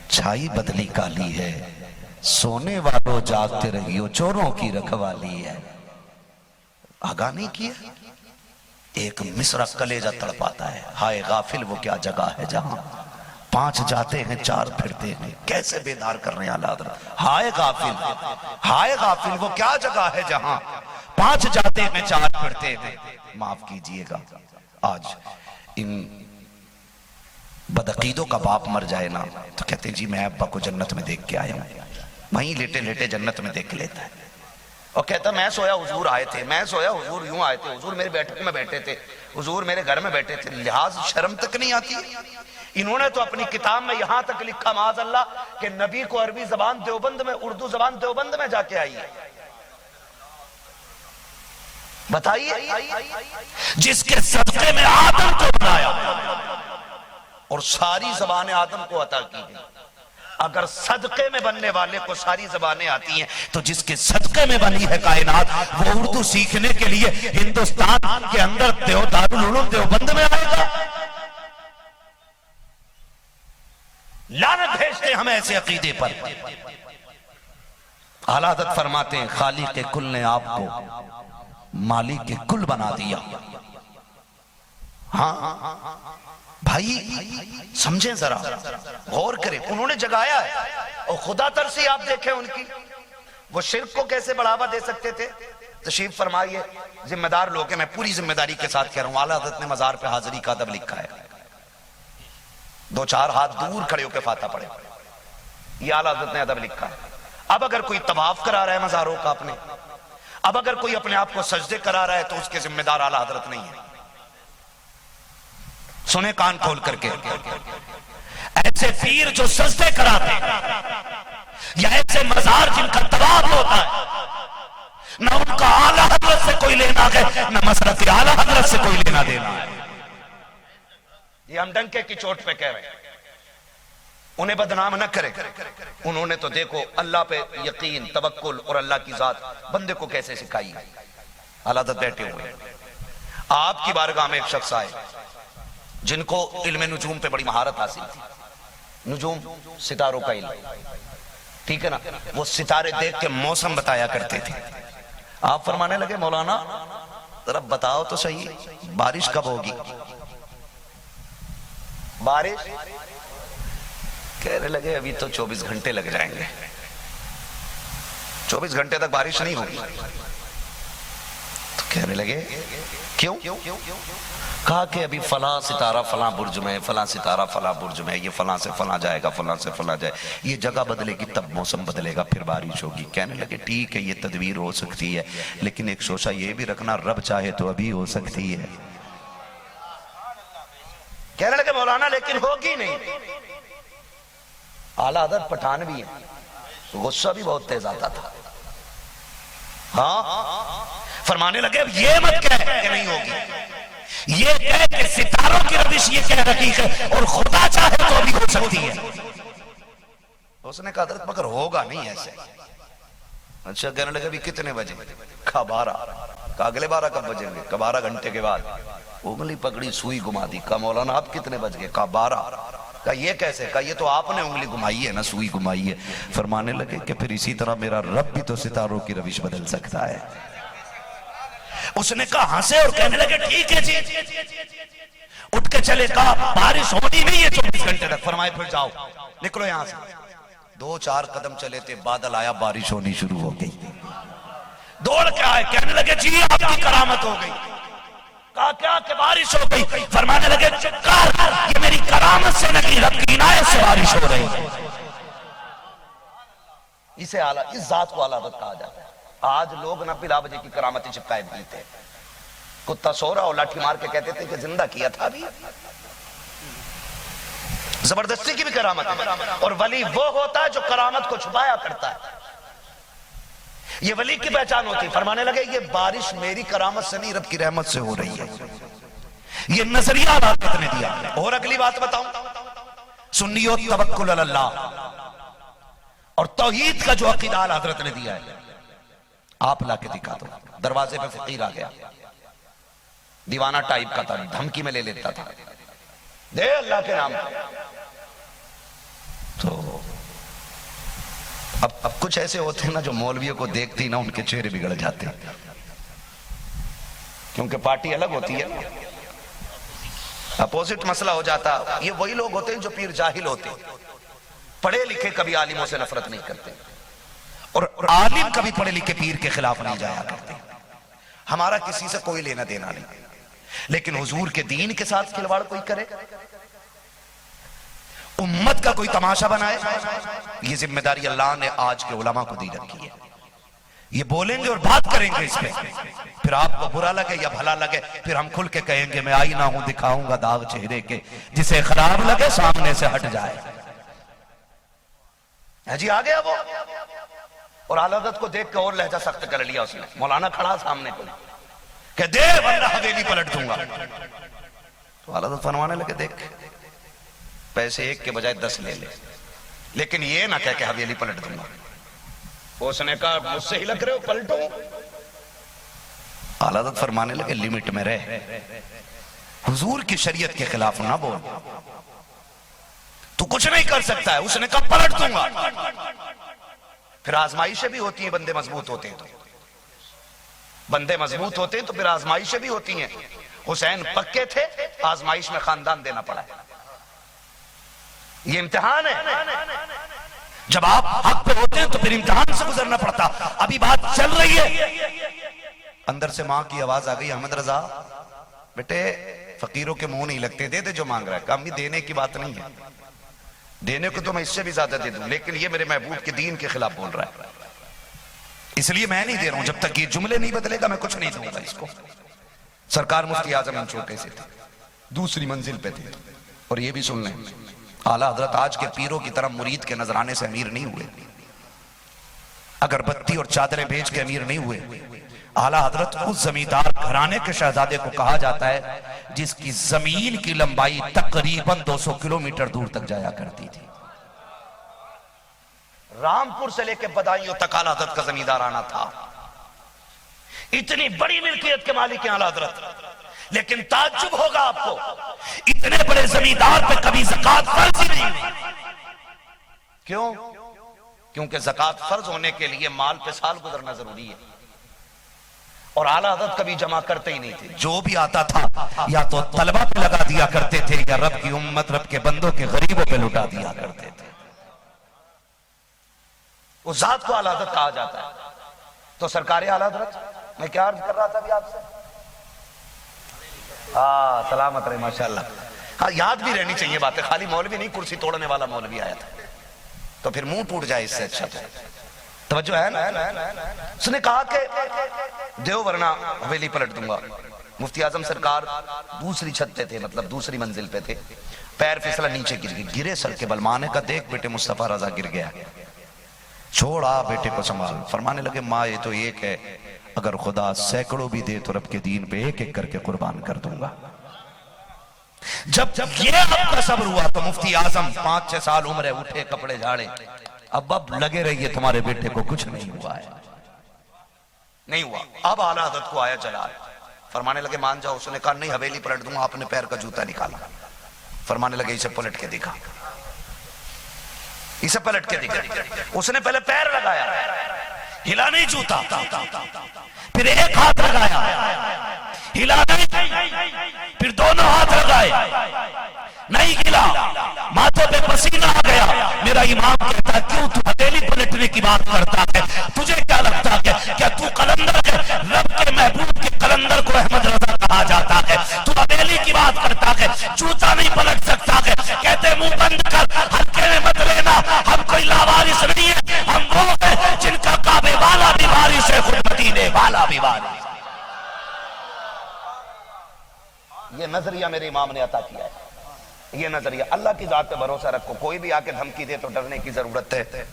B: چھائی بدلی کالی ہے, سونے والوں جاگتے رہیو چوروں کی رکھوالی ہے. آگاہ نہیں کیا. ایک مصرع کلیجہ تڑپاتا ہے, ہائے غافل وہ کیا جگہ ہے جہاں 5 جاتے ہیں 4 پھرتے ہیں. کیسے بیدار کر رہے ہیں اعلیٰ حضرت, ہائے غافل وہ کیا جگہ ہے جہاں 5 جاتے ہیں 4 پھرتے ہیں. معاف کیجئے گا, آج ان بدعقیدوں کا باپ مر جائے نا تو کہتے ہیں جی میں ابا کو جنت میں دیکھ کے آیا ہوں. وہیں لیٹے لیٹے جنت میں دیکھ لیتا ہے. اور کہتا میں سویا حضور آئے تھے, میں سویا حضور یوں آئے تھے, حضور میرے بیٹھک میں بیٹھے تھے, حضور میرے گھر میں بیٹھے تھے. لحاظ شرم تک نہیں آتی. انہوں نے تو اپنی کتاب میں یہاں تک لکھا معاذ اللہ کہ نبی کو عربی زبان دیوبند میں, اردو زبان دیوبند میں جا کے آئی ہے. بتائیے, جس کے صدقے میں آدم کو بنایا اور ساری زبانیں آدم کو عطا کی گئی. اگر صدقے میں بننے والے کو ساری زبانیں آتی ہیں تو جس کے صدقے میں بنی ہے کائنات, وہ اردو سیکھنے کے لیے ہندوستان کے اندر دارالعلوم دیوبند میں آئے گا. لعنت بھیجتے ہم ایسے عقیدے پر. اعلیٰ حضرت فرماتے ہیں خالق کل نے آپ کو مالک کے کل بنا دیا. ہاں بھائی سمجھیں ذرا, غور کریں. انہوں نے جگایا ہے اور خدا ترسی آپ دیکھیں ان کی. وہ شرک کو کیسے بڑھاوا دے سکتے تھے. تشریف فرمائیے, ذمہ دار لوگ ہیں, میں پوری ذمہ داری کے ساتھ کہہ رہا ہوں. اعلیٰ حضرت نے مزار پہ حاضری کا ادب لکھا ہے. 2-4 ہاتھ دور کھڑے ہو کے فاتحہ پڑھے, یہ اعلیٰ حضرت نے ادب لکھا ہے. اب اگر کوئی طواف کرا رہا ہے مزاروں کا اپنے, اب اگر کوئی اپنے آپ کو سجدے کرا رہا ہے تو اس کے ذمہ دار اعلیٰ حضرت نہیں ہے. سنیں کان کھول کر کے, ایسے ایسے پیر جو سجدے کراتے یا ایسے مزار جن کا طواف ہوتا ہے، نہ ان کا اعلیٰ حضرت سے کوئی لینا ہے، نہ مسرت اعلیٰ حضرت سے کوئی لینا دینا ہے. یہ ہم ڈنکے کی چوٹ پہ کہہ رہے ہیں، انہیں بدنام نہ کرے. انہوں نے تو دیکھو اللہ پہ یقین، توکل اور اللہ کی ذات بندے کو کیسے سکھائی. حالات بیٹھے ہوئے آپ کی بارگاہ میں ایک شخص آئے جن کو علم نجوم پہ بڑی مہارت حاصل تھی. نجوم ستاروں کا علم، ٹھیک ہے نا. وہ ستارے دیکھ کے موسم بتایا کرتے تھے. آپ فرمانے لگے مولانا ذرا بتاؤ تو صحیح بارش کب ہوگی. بارش کہنے لگے ابھی تو 24 گھنٹے لگ جائیں گے. 24 گھنٹے تک بارش نہیں ہوگی. تو کہنے لگے کیوں؟ کہا کہ ابھی فلاں ستارہ فلاں برج میں، فلاں ستارہ فلاں برج میں، یہ فلاں سے فلاں جائے گا، فلاں سے فلاں جائے، یہ جگہ بدلے گی تب موسم بدلے گا، پھر بارش ہوگی. کہنے لگے ٹھیک ہے یہ تدبیر ہو سکتی ہے، لیکن ایک شوشہ یہ بھی رکھنا رب چاہے تو ابھی ہو سکتی ہے. کہنے لگے مولانا لیکن ہوگی نہیں. اعلیٰ حضرت پٹھان بھی ہیں، غصہ بھی بہت تیز آتا تھا. ہاں فرمانے لگے اب یہ مت کہہ کہ نہیں ہوگی، یہ کہہ کہ ستاروں کی روش یہ کہہ رہی ہے اور خدا چاہے تو ابھی ہو سکتی ہے. اس نے کہا حضرت مگر ہوگا نہیں ایسے. اچھا کہنے لگے ابھی کتنے بجے؟ کہا 12. کہا اگلے 12 کب بجیں گے؟ کہا 12 گھنٹے کے بعد. انگلی پکڑی سوئی گھما دی. کہا مولانا آپ کتنے بج گئے؟ کہا 12. کہا یہ کیسے؟ کہا یہ تو آپ نے انگلی گھمائی ہے نا، سوئی گھمائی ہے. فرمانے لگے کہ پھر اسی طرح میرا رب بھی تو ستاروں کی روش بدل سکتا ہے. اس نے کہا ہنسے اور کہنے لگے ٹھیک ہے جی. اٹھ کے چلے. کہا بارش ہونی نہیں ہے 24 گھنٹے تک. فرمائے پھر جاؤ نکلو یہاں سے. 2-4 قدم چلے تھے، بادل آیا، بارش ہونی شروع ہو گئی. دوڑ کے آئے، کہنے لگے جی آپ کی کرامت ہو گئی. کہا کیا کہ بارش ہو گئی. فرمانے لگے چکار یہ میری کرامت سے نہیں رب کی عنایت سے بارش ہو رہی. اسے اعلیٰ، اس ذات کو اعلیٰ حضرت کہا جاتا ہے. آج لوگ نہ بلا وجہ کی کرامتی چپکائے دیتے ہیں. کتا سو رہا اور لاٹھی مار کے کہتے تھے کہ زندہ کیا تھا بھی. زبردستی کی بھی کرامت ہے. اور ولی وہ ہوتا ہے جو کرامت کو چھپایا کرتا ہے. یہ ولی کی پہچان ہوتی. فرمانے لگے یہ بارش میری کرامت سے نہیں رب کی رحمت سے ہو رہی ہے. یہ نظریہ حضرت نے دیا. اور اگلی بات بتاؤں، سنیو توکل اللہ اور توحید کا جو عقیدہ حضرت نے دیا ہے آپ لا کے دکھا دو. دروازے پہ فقیر آ گیا، دیوانہ ٹائپ کا تھا، دھمکی میں لے لیتا تھا، دے اللہ کے نام. تو اب کچھ ایسے ہوتے ہیں نا جو مولویوں کو دیکھتی نا ان کے چہرے بگڑ جاتے ہیں، کیونکہ پارٹی الگ ہوتی ہے، اپوزٹ مسئلہ ہو جاتا. یہ وہی لوگ ہوتے ہیں جو پیر جاہل ہوتے ہیں. پڑھے لکھے کبھی عالموں سے نفرت نہیں کرتے اور عالم کبھی پڑھے لکھے پیر کے خلاف نہیں جایا کرتے. ہمارا کسی سے کوئی لینا دینا نہیں، لیکن حضور کے دین کے ساتھ کھلواڑ کوئی کرے، امت کا کوئی تماشا بنائے، یہ ذمہ داری اللہ نے آج کے علماء کو دی رکھی ہے. یہ بولیں گے اور بات کریں گے اس پہ، پھر آپ کو برا لگے یا بھلا لگے پھر ہم کھل کے کہیں گے میں آئینہ ہوں دکھاؤں گا داغ چہرے کے، جسے خراب لگے سامنے سے ہٹ جائے. جی آ گیا وہ، اور اعلیٰ حضرت کو دیکھ کے اور لہجہ سخت کر لیا اس نے. مولانا کھڑا سامنے کو کہ دے ورنہ حویلی پلٹ دوں گا. تو اعلیٰ حضرت فرمانے لگے دیکھ پیسے 1 کے بجائے 10 لے لے، لیکن یہ نہ کہہ کہ حویلی پلٹ دوں گا. اس نے کہا مجھ سے ہی لگ رہے ہو پلٹو. اعلیٰ حضرت فرمانے لگے لیمٹ میں رہ، حضور کی شریعت کے خلاف نہ بول، تو کچھ نہیں کر سکتا ہے. اس نے کہا پلٹ دوں گا. پھر آزمائشیں بھی ہوتی ہیں، بندے مضبوط ہوتے ہیں تو بندے مضبوط ہوتے ہیں تو پھر آزمائشیں بھی ہوتی ہیں. حسین پکے تھے، آزمائش میں خاندان دینا پڑا ہے. یہ امتحان ہے. جب آپ حق پہ ہوتے ہیں تو پھر امتحان سے گزرنا پڑتا. ابھی بات چل رہی ہے، اندر سے ماں کی آواز آ گئی احمد رضا بیٹے فقیروں کے منہ نہیں لگتے، دے دے جو مانگ رہا ہے. کام بھی دینے کی بات نہیں ہے، دینے کو تو میں اس سے بھی زیادہ دے دوں، لیکن یہ میرے محبوب کے دین کے خلاف بول رہا ہے، اس لیے میں نہیں دے رہا ہوں. جب تک یہ جملے نہیں بدلے گا میں کچھ نہیں دوں گا اس کو. سرکار مفتی اعظم ہم چھوٹے سے تھے، دوسری منزل پہ تھے. اور یہ بھی سن لیں اعلیٰ حضرت آج کے پیروں کی طرح مرید کے نذرانے سے امیر نہیں ہوئے، اگربتی اور چادریں بیچ کے امیر نہیں ہوئے۔ اعلیٰ حضرت اس زمیندار گھرانے کے شہزادے کو کہا جاتا ہے جس کی زمین کی لمبائی تقریباً 200 کلومیٹر دور تک جایا کرتی تھی۔ رامپور سے لے کے بدایوں تک اعلیٰ حضرت کا زمیندار آنا تھا، اتنی بڑی ملکیت کے مالک ہیں اعلیٰ حضرت۔ لیکن تعجب ہوگا آپ کو، اتنے بڑے زمیندار پہ کبھی زکوٰۃ فرض ہی نہیں ہوئی۔ کیوں؟ کیونکہ زکوٰۃ فرض ہونے کے لیے مال پہ سال گزرنا ضروری ہے، اور اعلیٰ حضرت کبھی جمع کرتے ہی نہیں تھے۔ جو بھی آتا تھا یا تو طلبہ پہ لگا دیا کرتے تھے یا رب کی امت، رب کے بندوں کے غریبوں پہ لٹا دیا کرتے تھے۔ اس ذات کو اعلیٰ حضرت کہا جاتا ہے۔ تو سرکار اعلیٰ حضرت، میں کیا عرض کر رہا تھا ابھی آپ سے؟ سلامت رہے ماشاءاللہ۔ ہاں یاد بھی رہنی چاہیے باتیں، خالی مولوی نہیں، کرسی توڑنے والا مولوی آیا تھا تو پھر منہ ٹوٹ جائے اس سے اچھا تو توجہ ہے نا۔ اس نے کہا کہ دیو ورنہ حویلی پلٹ دوں گا۔ مفتی اعظم سرکار دوسری چھت پہ تھے، مطلب دوسری منزل پہ تھے، پیر پھسلا نیچے گر گئے، گرے سر کے بل۔ ماں نے کہا دیکھ بیٹے مصطفیٰ رضا گر گیا، چھوڑا بیٹے کو سنبھال۔ فرمانے لگے ماں یہ تو ایک ہے، اگر خدا سینکڑوں بھی دے تو رب کے دین پہ ایک ایک کر کے قربان کر دوں گا۔ جب یہ آپ کا صبر ہوا تو مفتی اعظم 5-6 سال عمر ہے، اٹھے کپڑے جھاڑے، اب لگے رہیے تمہارے بیٹے کو کچھ نہیں ہوا ہے، نہیں ہوا۔ اب اعلیٰ حضرت کو آیا چلا ہے، فرمانے لگے مان جاؤ۔ اس نے کہا نہیں حویلی پلٹ دوں گا۔ آپ نے پیر کا جوتا نکالا، فرمانے لگے اسے پلٹ کے دکھا، اسے پلٹ کے دکھا۔ اس نے پہلے پیر لگایا، ہلا نہیں جوتا، پھر ایک ہاتھ لگایا، ہلا نہیں، پھر دونوں ہاتھ لگائے، نہیں ہلا، ماتھے پہ پسینہ آ گیا۔ میرا امام کہتا ہے کیوں تو حویلی پلٹنے کی بات کرتا ہے؟ تجھے کیا لگتا ہے کیا تو قلندر ہے؟ رب کے محبوب کے قلندر کو احمد رضا کہا جاتا ہے، تو حویلی کی بات کرتا ہے؟ جوتا نہیں پلٹ سکتا ہے۔ کہتے منہ بند کر، ہلکے میں مت لینا، ہم کوئی لاوارث نہیں ہے، ہم وہ ہیں جن کا کعبے والا بھی وارث ہے، خود مدینے والا بھی وارث۔ یہ نظریہ میرے امام نے عطا کیا ہے، یہ نظریہ۔ اللہ کی ذات پہ بھروسہ رکھو، کوئی بھی آ کے دھمکی دے تو ڈرنے کی ضرورت ہے؟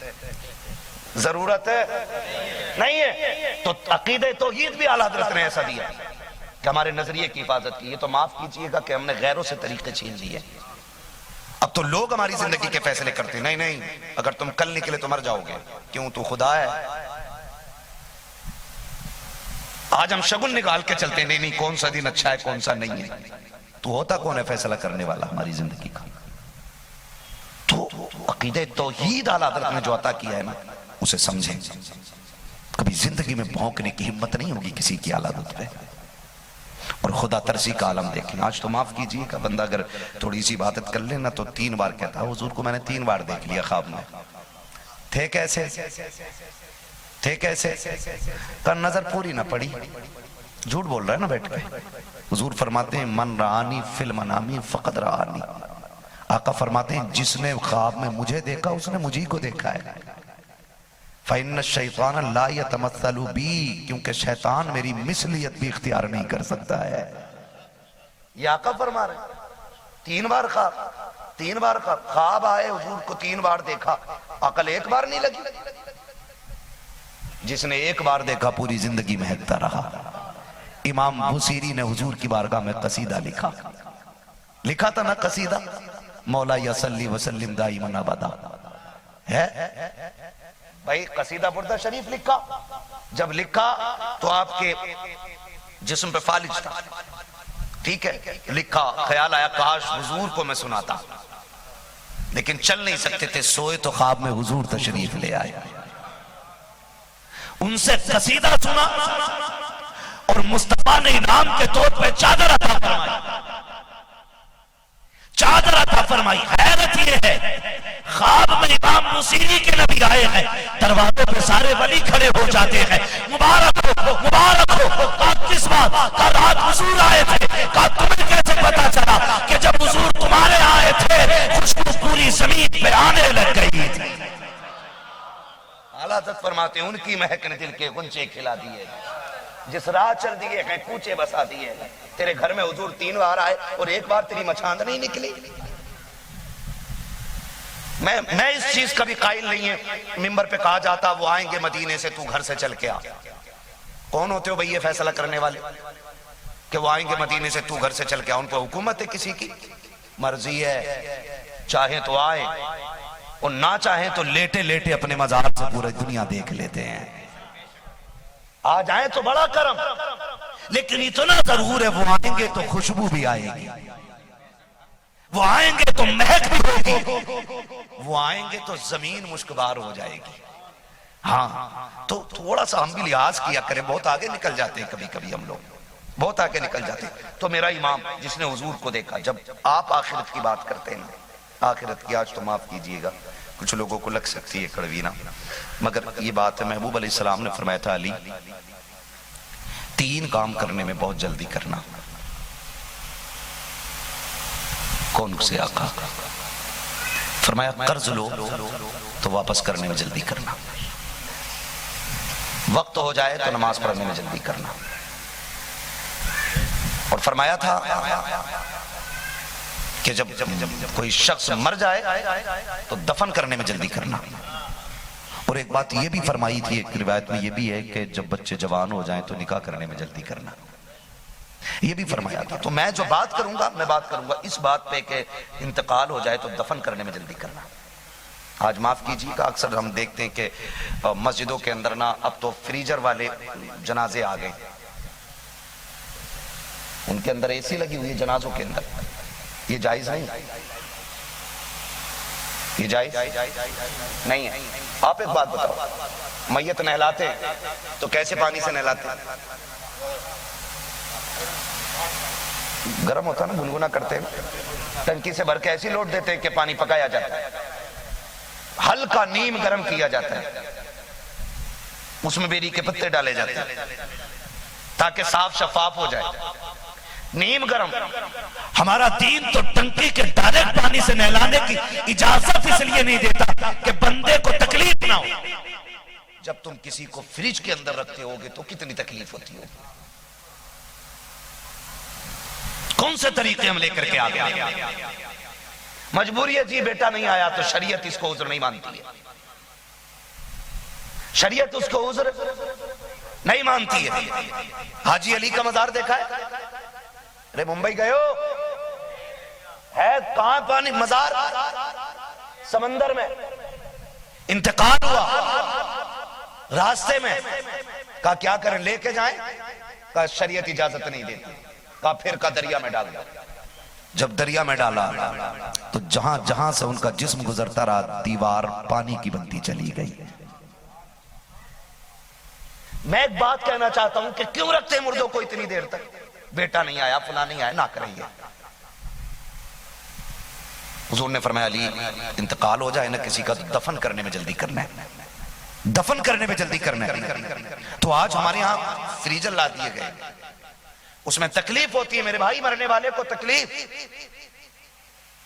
B: ضرورت ہے نہیں ہے؟ تو عقیدہ توحید بھی اعلیٰ حضرت نے ایسا دیا کہ ہمارے نظریے کی حفاظت کی۔ یہ تو معاف کیجئے گا کہ ہم نے غیروں سے طریقے چھین لیے۔ اب تو لوگ ہماری زندگی کے فیصلے کرتے ہیں، نہیں نہیں اگر تم کل نکلے تو مر جاؤ گے، کیوں تو خدا ہے۔ آج ہم شگن نکال کے چلتے ہیں، نہیں نہیں کون سا دن اچھا ہے کون سا نہیں ہے۔ تو ہوتا کون ہے فیصلہ کرنے والا ہماری زندگی کا؟ تو عقیدہ توحید اعلیٰ حضرت نے جو عطا کیا ہے نا، اسے سمجھیں۔ کبھی زندگی میں بھونکنے کی ہمت نہیں ہوگی کسی کی اعلیٰ حضرت پہ، اور خدا ترسی کا عالم دیکھیں۔ آج تو معاف کیجئے کہ بندہ اگر تھوڑی سی عبادت کر لینا تو 3 بار کہتا ہے حضور کو میں نے 3 بار دیکھ لیا خواب میں، تھے کیسے تھے کیسے؟ کا نظر پوری نہ پڑی، جھوٹ بول رہا ہے نا بیٹھ کے۔ حضور فرماتے ہیں من رآنی فی المنامی فقد رآنی، آقا فرماتے ہیں جس نے خواب میں مجھے دیکھا اس نے مجھے کو دیکھا ہے۔ فَإِنَّ الشَّيْطَانَ لَا يَتَمَثَّلُ بِي، کیونکہ شیطان میری مثلیت بھی اختیار نہیں کر سکتا ہے۔ یہ آقا فرما رہے ہیں 3 بار خواب، 3 بار خواب آئے، حضور کو 3 بار دیکھا، عقل 1 بار نہیں لگی۔ جس نے 1 بار دیکھا پوری زندگی مہکتا رہا۔ امام بصیری نے حضور کی بارگاہ میں قصیدہ لکھا تھا نا قصیدہ، مولا یا صلی وسلم دائما ابدا ہے بھائی۔ قصیدہ بردہ شریف لکھا، جب لکھا تو آپ کے جسم پہ فالج تھا، ٹھیک ہے، لکھا، خیال آیا کاش حضور کو میں سناتا، لیکن چل نہیں سکتے تھے، سوئے تو خواب میں حضور تشریف لے آئے، ان سے قصیدہ سنا اور مصطفیٰ نے انعام کے طور پہ چادر عطا فرمائی، چادر عطا فرمائی۔ حیرت یہ ہے خواب میں امام بصیری کے نبی آئے ہیں، دروازے پہ سارے ولی کھڑے ہو جاتے ہیں، مبارک ہو مبارک ہو۔ کہا کس بات؟ کہا رات حضور آئے تھے۔ کہا تمہیں کیسے پتا چلا؟ کہ جب حضور تمہارے آئے تھے خوشبو پوری زمین پہ آنے لگ گئی تھی۔ اعلیٰ حضرت فرماتے ہیں ان کی مہک نے دل کے غنچے کھلا دیے، جس راہ چل دیے ہیں کوچے بسا دیے۔ تیرے گھر میں حضور 3 بار آئے اور 1 بار تیری مچھاند نہیں نکلی۔ میں اس چیز کا بھی قائل نہیں ہے، ممبر پہ کہا جاتا وہ آئیں گے مدینے سے، تو گھر سے چل کے آ۔ کون ہوتے ہو بھئی یہ فیصلہ کرنے والے کہ وہ آئیں گے مدینے سے، تو گھر سے چل کے آ؟ ان پہ حکومت ہے کسی کی؟ مرضی ہے، چاہیں تو آئیں اور نہ چاہیں تو لیٹے لیٹے اپنے مزار سے پورا دنیا دیکھ لیتے ہیں۔ آ جائیں تو بڑا کرم، لیکن اتنا ضرور ہے وہ آئیں گے تو خوشبو بھی آئے گی، وہ آئیں گے تو مہک بھی ہوگی، وہ آئیں گے تو زمین مشکبار ہو جائے گی۔ ہاں تو تھوڑا سا ہم بھی لحاظ کیا کریں، بہت آگے نکل جاتے ہیں، کبھی کبھی ہم لوگ بہت آگے نکل جاتے ہیں۔ تو میرا امام جس نے حضور کو دیکھا، جب آپ آخرت کی بات کرتے ہیں، آخرت کی، آج تو معاف کیجئے گا کچھ لوگوں کو لگ سکتی ہے کڑوینا، مگر یہ بات ہے، محبوب علیہ السلام نے فرمایا تھا علی 3 کام کرنے میں بہت جلدی کرنا۔ کون سے آقا؟ فرمایا قرض لو تو واپس کرنے میں جلدی کرنا، وقت ہو جائے تو نماز پڑھنے میں جلدی کرنا، اور فرمایا تھا کہ جب کوئی شخص مر جائے تو دفن کرنے میں جلدی کرنا، اور ایک بات یہ بھی فرمائی تھی، ایک روایت میں یہ بھی ہے کہ جب بچے جوان ہو جائیں تو نکاح کرنے میں جلدی کرنا، یہ بھی فرمایا تھا۔ تو میں جو بات کروں گا، میں بات کروں گا اس بات پہ کہ انتقال ہو جائے تو دفن کرنے میں جلدی کرنا۔ آج معاف کیجیے گا، اکثر ہم دیکھتے ہیں کہ مسجدوں کے اندر نا اب تو فریجر والے جنازے آ گئے، ان کے اندر اے سی لگی ہوئی ہے جنازوں کے اندر، یہ جائز نہیں، یہ جائز نہیں ہے۔ آپ ایک بات بتاؤ، میت نہلاتے ہیں تو کیسے پانی سے نہلاتے ہیں؟ گرم ہوتا نا، گنگنا کرتے ہیں، ٹنکی سے بھر کے ایسی لوٹ دیتے ہیں کہ پانی پکایا جاتا ہے، ہلکا نیم گرم کیا جاتا ہے، اس میں بیری کے پتے ڈالے جاتے ہیں تاکہ صاف شفاف ہو جائے، نیم گرم۔ ہمارا دین تو ٹنکی کے ڈائریکٹ پانی سے نہلانے کی اجازت اس لیے نہیں دیتا کہ بندے کو تکلیف نہ ہو۔ جب تم کسی کو فریج کے اندر رکھتے ہوگے تو کتنی تکلیف ہوتی ہوگی، کون سے طریقے ہم لے کر کے آگے مجبوری ہے جی بیٹا نہیں آیا تو شریعت اس کو عذر نہیں مانتی ہے، شریعت اس کو عذر نہیں مانتی ہے۔ حاجی علی کا مزار دیکھا ہے؟ ارے ممبئی گئے ہو؟ ہے کہاں پانی؟ مزار سمندر میں، انتقال ہوا راستے میں، کہا کیا کریں، لے کے جائیں؟ کہا شریعت اجازت نہیں دیتی، کہا پھر کا دریا میں ڈال دو۔ جب دریا میں ڈالا تو جہاں جہاں سے ان کا جسم گزرتا رہا دیوار پانی کی بنتی چلی گئی۔ میں ایک بات کہنا چاہتا ہوں کہ کیوں رکھتے ہیں مردوں کو اتنی دیر تک؟ بیٹا نہیں آیا، فلاں نہیں آیا، نہ کریں گے۔ حضور نے فرمایا علی انتقال ہو جائے نا کسی کا تو دفن کرنے میں جلدی کرنا ہے، دفن کرنے میں جلدی کرنا ہے۔ تو آج ہمارے ہاں فریجر لا دیے گئے، اس میں تکلیف ہوتی ہے، میرے بھائی مرنے والے کو تکلیف،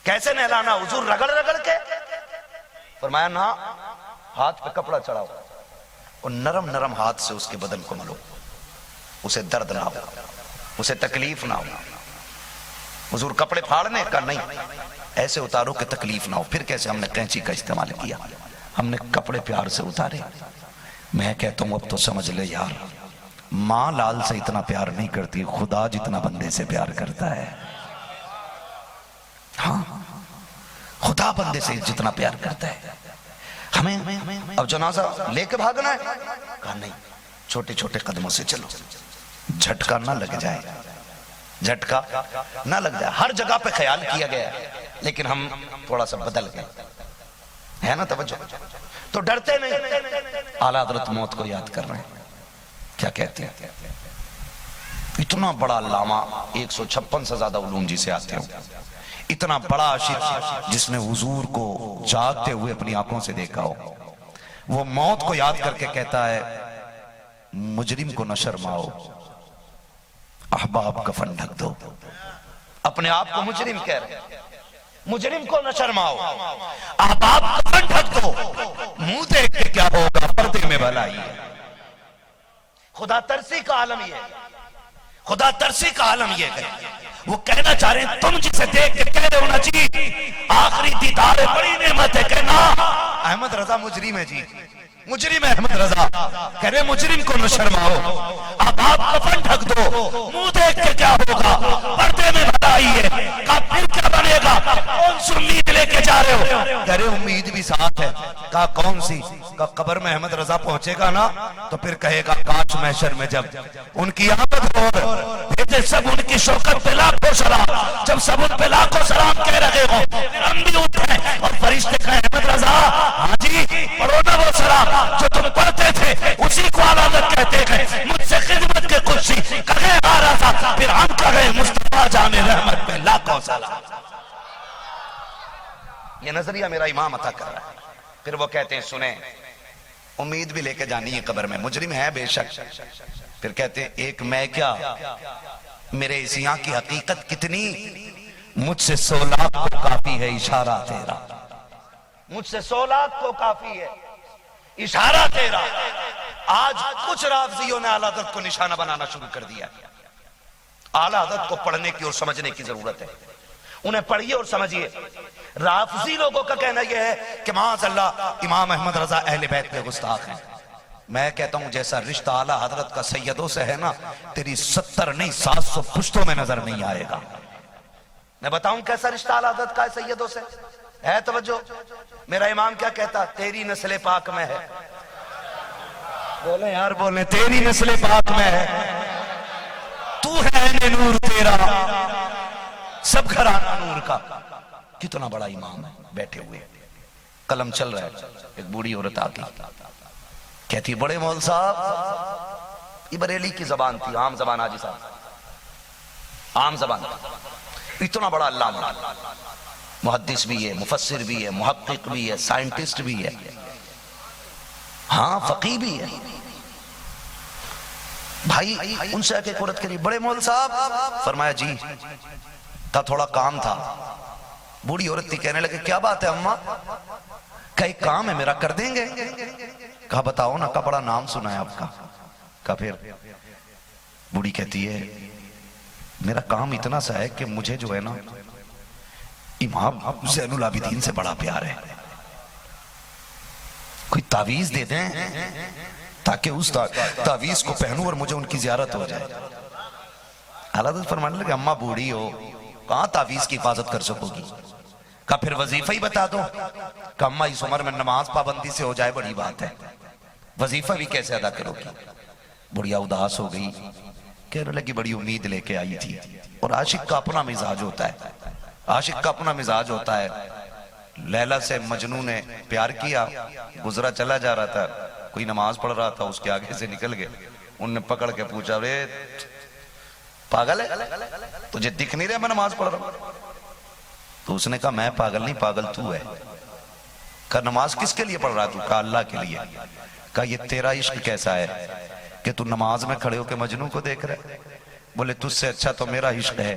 B: کیسے نہلانا؟ حضور رگڑ رگڑ کے فرمایا نہ، ہاتھ پہ کپڑا چڑھاؤ اور نرم نرم ہاتھ سے اس کے بدن کو ملو، اسے درد نہ ہو، اسے تکلیف نہ ہو۔ حضور کپڑے پھاڑنے کا نہیں، ایسے اتارو کہ تکلیف نہ ہو۔ پھر کیسے؟ ہم نے قینچی کا استعمال کیا، ہم نے کپڑے پیار سے اتارے۔ میں کہتا ہوں اب تو سمجھ لے یار، ماں لال سے اتنا پیار نہیں کرتی، خدا جتنا بندے سے پیار کرتا ہے۔ ہاں خدا بندے سے جتنا پیار کرتا ہے۔ ہمیں اب جنازہ لے کے بھاگنا ہے؟ کہا نہیں، چھوٹے چھوٹے قدموں سے چلو، جھٹکا نہ لگ جائے، جھٹکا نہ لگ جائے۔ ہر جگہ پہ خیال کیا گیا ہے لیکن ہم تھوڑا سا بدل گئے، ہے نا توجہ؟ تو ڈرتے نہیں، اعلیٰ حضرت موت کو یاد کر رہے ہیں، کیا کہتے ہیں؟ اتنا بڑا علامہ، 156 سے زیادہ علوم جی سے آتے ہوں، اتنا بڑا عاشق جس نے حضور کو جاگتے ہوئے اپنی آنکھوں سے دیکھا ہو، وہ موت کو یاد کر کے کہتا ہے مجرم کو نہ شرماؤ، احباب کفن ڈھک دو۔ اپنے آپ کو مجرم کہہ رہے، مجرم کو نہ شرماؤ، احباب کفن ڈھک دو، منہ دیکھ کے کیا ہوگا، پردے میں بھلائی ہے۔ خدا ترسی کا عالم یہ ہے، خدا ترسی کا عالم یہ ہے، وہ کہنا چاہ رہے ہیں تم جسے دیکھ کے کہہ رہے ہو نا جی آخری دیدار ہے، بڑی نعمت ہے، کہنا احمد رضا مجرم ہے جی، مجرم ہے احمد رضا، کہہ رہے مجرم کو نہ شرماؤ، اب آپ کفن ڈھک دو، منہ دیکھ کے کیا ہوگا، پردے میں بھلائی ہے، کہا پھر کیا بنے گا، کون سی امید لے کے جا رہے ہو، کہہ رہے امید بھی ساتھ ہے، کہا کون سی، کہا قبر میں احمد رضا پہنچے گا نا تو پھر کہے گا کاش محشر میں جب ان کی آمد ہو بھیجے سب ان کی شوکت پہ لاکھوں سلام، جب سب ان پہ لاکھوں سلام کہہ رہے ہو پھر ہم بھی اٹھیں اور فرشتے کہیں احمد رضا ہاں جی پڑھو نا وہ سلام جو تم پڑھتے تھے، اسی کو عبادت کہتے ہیں، مجھ سے خدمت کے کچھ کہیں آ رہا تھا پھر ہم کہیں مصطفیٰ جان رحمت پہ لاکھوں سلام۔ یہ نظریہ میرا امام عطا کر رہا ہے۔ پھر وہ کہتے ہیں سنیں امید بھی لے کے جانی ہے قبر میں، مجرم ہے بے شک، پھر کہتے ہیں ایک میں کیا میرے اس یہاں کی حقیقت کتنی، مجھ سے 100 لاکھ کو کافی ہے اشارہ تیرا، مجھ سے 100 لاکھ کو کافی ہے اشارہ تیرا۔ آج کچھ رافضیوں نے اعلیٰ حضرت کو نشانہ بنانا شروع کر دیا۔ اعلیٰ حضرت کو پڑھنے کی اور سمجھنے کی ضرورت ہے، انہیں پڑھیے اور سمجھیے۔ رافضی لوگوں کا کہنا یہ ہے کہ معاذ اللہ امام احمد رضا اہل بیت کے گستاخ ہیں، میں کہتا ہوں جیسا رشتہ اعلیٰ حضرت کا سیدوں سے ہے نا تیری 70 نہیں 700 پشتوں میں نظر نہیں آئے گا۔ میں بتاؤں کیسا رشتہ اعلیٰ حضرت کا ہے سیدوں سے، ہے توجہ؟ میرا امام کیا کہتا، تیری نسل پاک میں ہے، بولیں یار بولیں، تیری نسل پاک میں ہے، تو ہے عین نور تیرا، سب گھرانہ نور کا۔ کتنا بڑا امام ہے، بیٹھے ہوئے قلم چل رہا ہے، ایک بوڑھی عورت آ گئی کہتی بڑے مول صاحب، یہ بریلی کی زبان تھی، عام زبان آجی صاحب، عام زبان، اتنا بڑا علامہ، محدث بھی ہے، مفسر بھی ہے، محقق بھی ہے، سائنٹسٹ بھی ہے، ہاں فقیہ بھی ہے۔ بھائی ان سے ایک عورت کے لیے بڑے مول صاحب، فرمایا جی، کا تھوڑا کام تھا۔ بوڑھی عورت تھی، کہنے لگے کیا بات ہے اماں، کہ ایک کام ہے میرا، کر دیں گے؟ کہا بتاؤ نا، کا بڑا نام سنا ہے آپ کا؟ کہا پھر؟ بوڑھی کہتی ہے میرا کام اتنا سا ہے کہ مجھے جو ہے نا امام زین العابدین سے بڑا پیار ہے، کوئی تعویذ دے دیں تاکہ اس تعویذ کو پہنوں اور مجھے ان کی زیارت ہو جائے۔ حضرت فرمانے لگے اماں بوڑھی ہو، کہاں تعویذ کی حفاظت کر سکو گی؟ کہا پھر وظیفہ ہی بتا دو۔ کہا اماں اس عمر میں نماز پابندی سے ہو جائے بڑی بات ہے، وظیفہ بھی کیسے ادا کرو گی؟ بڑھیا اداس ہو گئی، کہنے لگی بڑی امید لے کے آئی تھی، اور عاشق کا اپنا مزاج ہوتا ہے، عاشق کا اپنا مزاج ہوتا ہے۔ لیلا سے مجنوں نے پیار کیا، گزرا چلا جا رہا تھا، کوئی نماز پڑھ رہا تھا، اس کے آگے سے نکل گئے، ان نے پکڑ کے پوچھا رے پاگل ہے، تجھے دکھ نہیں رہا میں نماز پڑھ رہا ہوں؟ تو اس نے کہا میں پاگل نہیں، پاگل تو ہے۔ کہا نماز کس کے لیے پڑھ رہا تو؟ کہا اللہ کے لیے۔ کہا یہ تیرا عشق کیسا ہے کہ تو نماز میں کھڑے ہو کے مجنوں کو دیکھ رہے؟ بولے تجھ سے اچھا تو میرا عشق ہے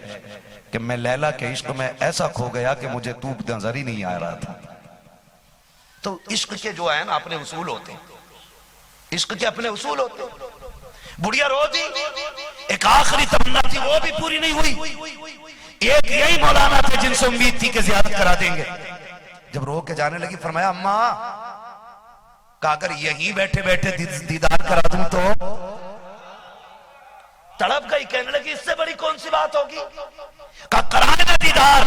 B: کہ میں لیلا کے عشق میں ایسا کھو گیا کہ مجھے تو نظر ہی نہیں آ رہا تھا۔ تو عشق کے جو ہے نا اپنے اصول ہوتے ہیں، عشق کے اپنے اصول ہوتے ہیں۔ بڑھیا رو دی، ایک آخری تمنا تھی وہ بھی پوری نہیں ہوئی، ایک یہی مولانا تھے جن سے امید تھی کہ زیارت کرا دیں گے۔ جب رو کے جانے لگی فرمایا اماں، کہا اگر یہی بیٹھے بیٹھے دیدار کرا دوں تو؟ تڑپ گئی، کہنے لگی اس سے بڑی کون سی بات ہوگی؟ کہا کرائے نا دیدار۔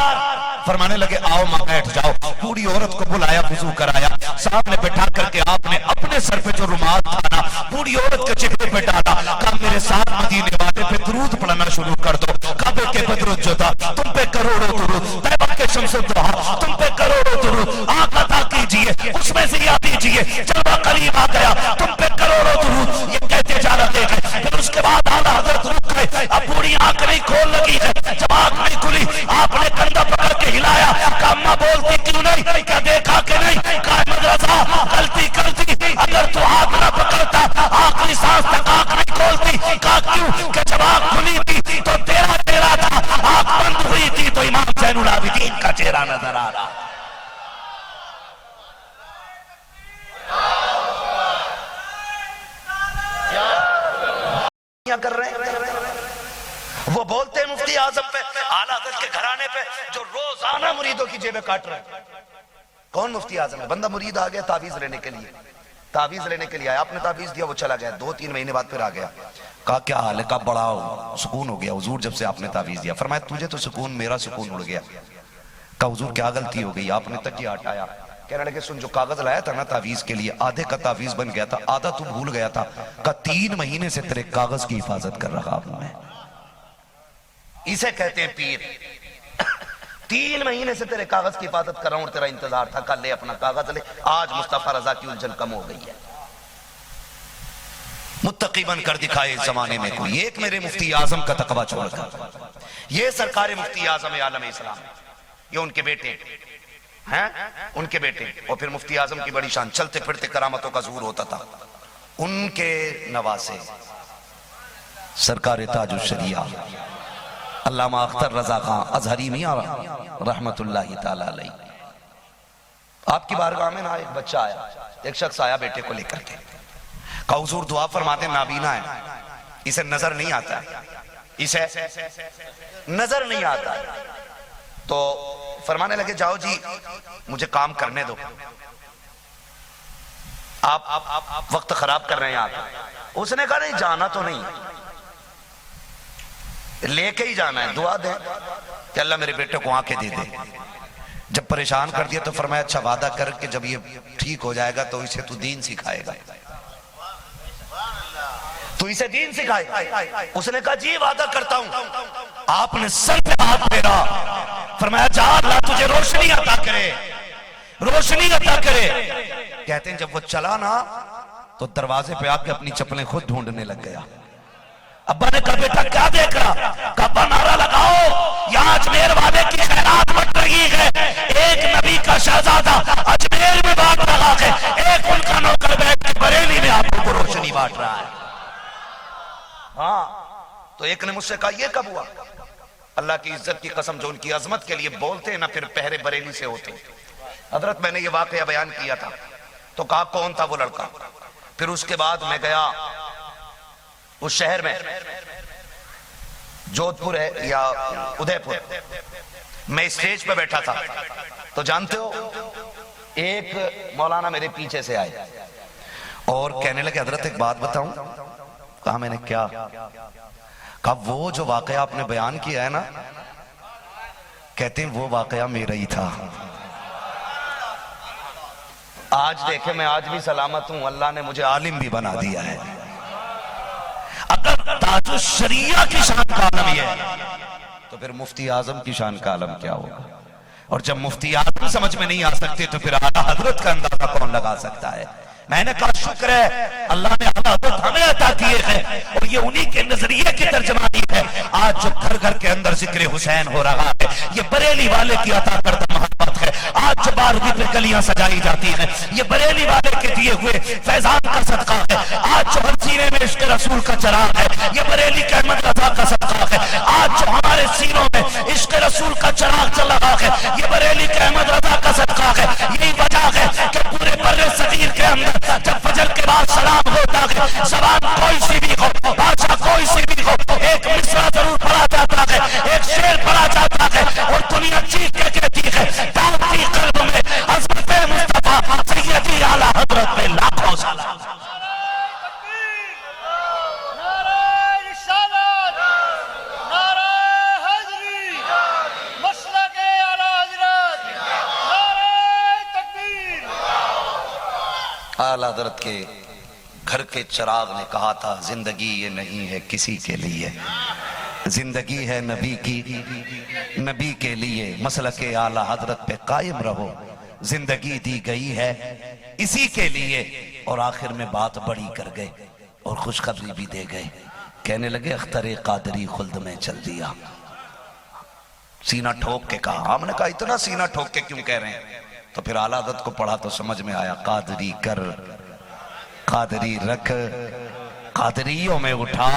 B: فرمانے لگے آؤ ماں بیٹھ جاؤ۔ بوڑھی عورت کو بلایا، وضو کرایا، سامنے بٹھا کر کے آپ نے اپنے سر پہ جو رومال تھانا بوڑھی عورت کے چہرے پہ ڈالا، کہا میرے ساتھ مدینے والے پہ درود پڑھنا شروع کر دو۔ کعبے کے بدر جدا تم پہ کروڑوں درود، طیبہ کے شمس الضحیٰ تم پہ کروڑوں درود، آنکھ عطا کیجئے اس میں سے یاد دیجئے، جلوہ قریب آ گیا تم پہ کروڑوں درود۔ یہ کہتے جا رہے ہیں، پھر اس کے بعد اعلیٰ حضرت رک گئے، اب بوڑھی آنکھ نہیں کھول لگی ہے، جب آنکھ نہیں کھلی آپ نے کندھا پکڑ کے ہلایا، کہا اماں بولتی کیوں نہیں؟ کیا دیکھا کہ نہیں؟ کہا احمد رضا غلطی کرتی، اگر تو ہاتھ نہ پکڑتا آخری سانس تک آنکھ نہیں کھولتی۔ کہا کیوں؟ کہ جب آنکھ کھلی تھی تو تیرا چہرہ تھا، آنکھ بند ہوئی تھی تو امام زین العابدین کا چہرہ نظر آ رہا۔ کر رہے ہیں وہ بولتے ہیں مفتی اعظم پہ، اعلیٰ حضرت کے گھرانے پہ، جو روزانہ مریدوں کی جیبیں کاٹ رہے ہیں۔ کون مفتی اعظم ہے؟ بندہ مرید آ گیا تعویذ لینے کے لیے، تعویذ لینے کے لیے آیا، آپ نے تعویذ دیا، وہ چلا گیا، 2-3 مہینے بعد پھر آ گیا، کہا کیا حال ہے؟ کہا بڑا سکون ہو گیا حضور جب سے آپ نے تعویذ دیا۔ فرمایا تجھے تو سکون، میرا سکون اڑ گیا۔ کہا حضور کیا غلطی ہو گئی؟ آپ نے تکیہ ہٹایا۔ کہنے لگے سن، جو کاغذ لایا تھا نا تعویذ کے لیے، آدھے کا تعویذ بن گیا تھا، آدھا تو بھول گیا تھا۔ کہا 3 مہینے سے تیرے کاغذ کی حفاظت کر رہا ہوں میں۔ اسے کہتے ہیں پیر۔ 3 مہینے سے تیرے کاغذ کی حفاظت کر رہا ہوں اور تیرا انتظار تھا، کہا لے اپنا کاغذ لے۔ آج مصطفیٰ رضا کی الجھن کم ہو گئی ہے۔ متقی بن کر دکھائے اس زمانے میں کوئی ایک، میرے مفتی اعظم کا تقوی چھوڑ کر۔ یہ سرکار مفتی اعظم عالم اسلام، یہ ان کے بیٹے ہیں، ان کے بیٹے، اور پھر مفتی اعظم کی بڑی شان، چلتے پھرتے کرامتوں کا ظہور ہوتا تھا۔ ان کے نواسے سرکار تاج الشریعہ علامہ اختر رضا خان ازہری میاں رحمت اللہ تعالی علیہ، آپ کی بارگاہ میں نا ایک بچہ آیا، ایک شخص آیا بیٹے کو لے کر کے، کہا حضور دعا فرماتے، نابینا ہے، اسے نظر نہیں آتا ہے، اسے نظر نہیں آتا ہے۔ تو فرمانے لگے جاؤ جی مجھے کام کرنے دو، آپ وقت خراب کر رہے ہیں آپ۔ اس نے کہا نہیں جانا تو نہیں، لے کے ہی جانا ہے، دعا دیں کہ اللہ میرے بیٹے کو آنکھیں دے دے۔ جب پریشان کر دیا تو فرمایا اچھا وعدہ کر کہ جب یہ ٹھیک ہو جائے گا تو اسے تو دین سکھائے گا، تو اسے دین سکھائے۔ اس نے کہا جی وعدہ کرتا ہوں۔ آپ نے سر پہ ہاتھ پھیرا، فرمایا جا اللہ تجھے روشنی عطا کرے، روشنی عطا کرے۔ کہتے ہیں جب وہ چلا نا تو دروازے پہ آ کے اپنی چپلیں خود ڈھونڈنے لگ گیا۔ ابا نے کہا بیٹا کیا دیکھ رہا؟ کہا ابا نعرہ لگاؤ یہاں اجمیر والے کی خیرات بٹ رہی ہے، ایک نبی کا شہزادہ اجمیر میں بانٹ رہا ہے، ایک ان کا نوکر بیٹھ کے بریلی میں آپ کو روشنی بانٹ رہا ہے۔ ہاں تو ایک نے مجھ سے کہا یہ کب ہوا؟ اللہ کی عزت کی قسم جو ان کی عظمت کے لیے بولتے ہیں نا پھر پہرے بریلی سے ہوتے۔ حضرت میں نے یہ واقعہ بیان کیا تھا تو کہا کون تھا وہ لڑکا؟ پھر اس کے بعد میں گیا اس شہر میں، جودھ پور ہے یا ادے پور، میں اسٹیج پہ بیٹھا تھا تو جانتے ہو ایک مولانا میرے پیچھے سے آئے اور کہنے لگے حضرت ایک بات بتاؤں؟ کہا میں نے کیا؟ کہا وہ جو واقعہ آپ نے بیان کیا ہے نا، کہتے ہیں وہ واقعہ میرا ہی تھا۔ آج دیکھیں میں آج بھی سلامت ہوں، اللہ نے مجھے عالم بھی بنا دیا ہے۔ اگر تاج الشریعہ کی شان کا عالم یہ ہے تو پھر مفتی اعظم کی شان کا عالم کیا ہوگا؟ اور جب مفتی اعظم سمجھ میں نہیں آ سکتے تو پھر اعلیٰ حضرت کا اندازہ کون لگا سکتا ہے؟ میں نے کہا شکر ہے اللہ نے اعلیٰ حضرت ہمیں عطا کیے ہیں اور یہ انہی کے نظریے کی ترجمانی ہے۔ آج جو گھر گھر کے اندر ذکر حسین ہو رہا ہے یہ بریلی والے کی عطا کردہ محبت ہے۔ آج جو بارگاہ پہ گلیاں سجائی جاتی ہیں یہ بریلی والے کے دیے ہوئے فیضان کا صدقہ ہے۔ آج جو ہر سینے میں عشق رسول کا چراغ ہے یہ بریلی کے احمد رضا کا صدقہ ہے۔ آج جو ہمارے سینوں میں عشق رسول کا چراغ چل رہا ہے یہ بریلی کے احمد رضا کا صدقہ ہے۔ یہی وجہ ہے کہ پورے بر صغیر کے اندر جب فجر کے بعد سلام ہوتا ہے، زبان کوئی سی بھی ہو، بادشاہ کوئی سی بھی ہو، ایک مصرع ضرور پڑھا جاتا ہے، ایک شعر پڑھا جاتا ہے اور دنیا چیخ کے کہتی ہے داؤدی قلب میں عظمت مصطفیٰ سیدی اعلیٰ حضرت پہ لاکھوں سلام۔ اعلیٰ حضرت کے گھر کے چراغ نے کہا تھا زندگی یہ نہیں ہے کسی کے لیے، زندگی ہے نبی کی، نبی کے لیے۔ مسلک اعلیٰ حضرت پہ قائم رہو، زندگی دی گئی ہے اسی کے لیے۔ اور آخر میں بات بڑی کر گئے اور خوشخبری بھی دے گئے، کہنے لگے اختر قادری خلد میں چل دیا۔ سینہ ٹھوک کے کہا، ہم نے کہا اتنا سینہ ٹھوک کے کیوں کہہ رہے ہیں؟ تو پھر اعلیٰ حضرت کو پڑھا تو سمجھ میں آیا، قادری کر، قادری رکھ، قادریوں میں اٹھا،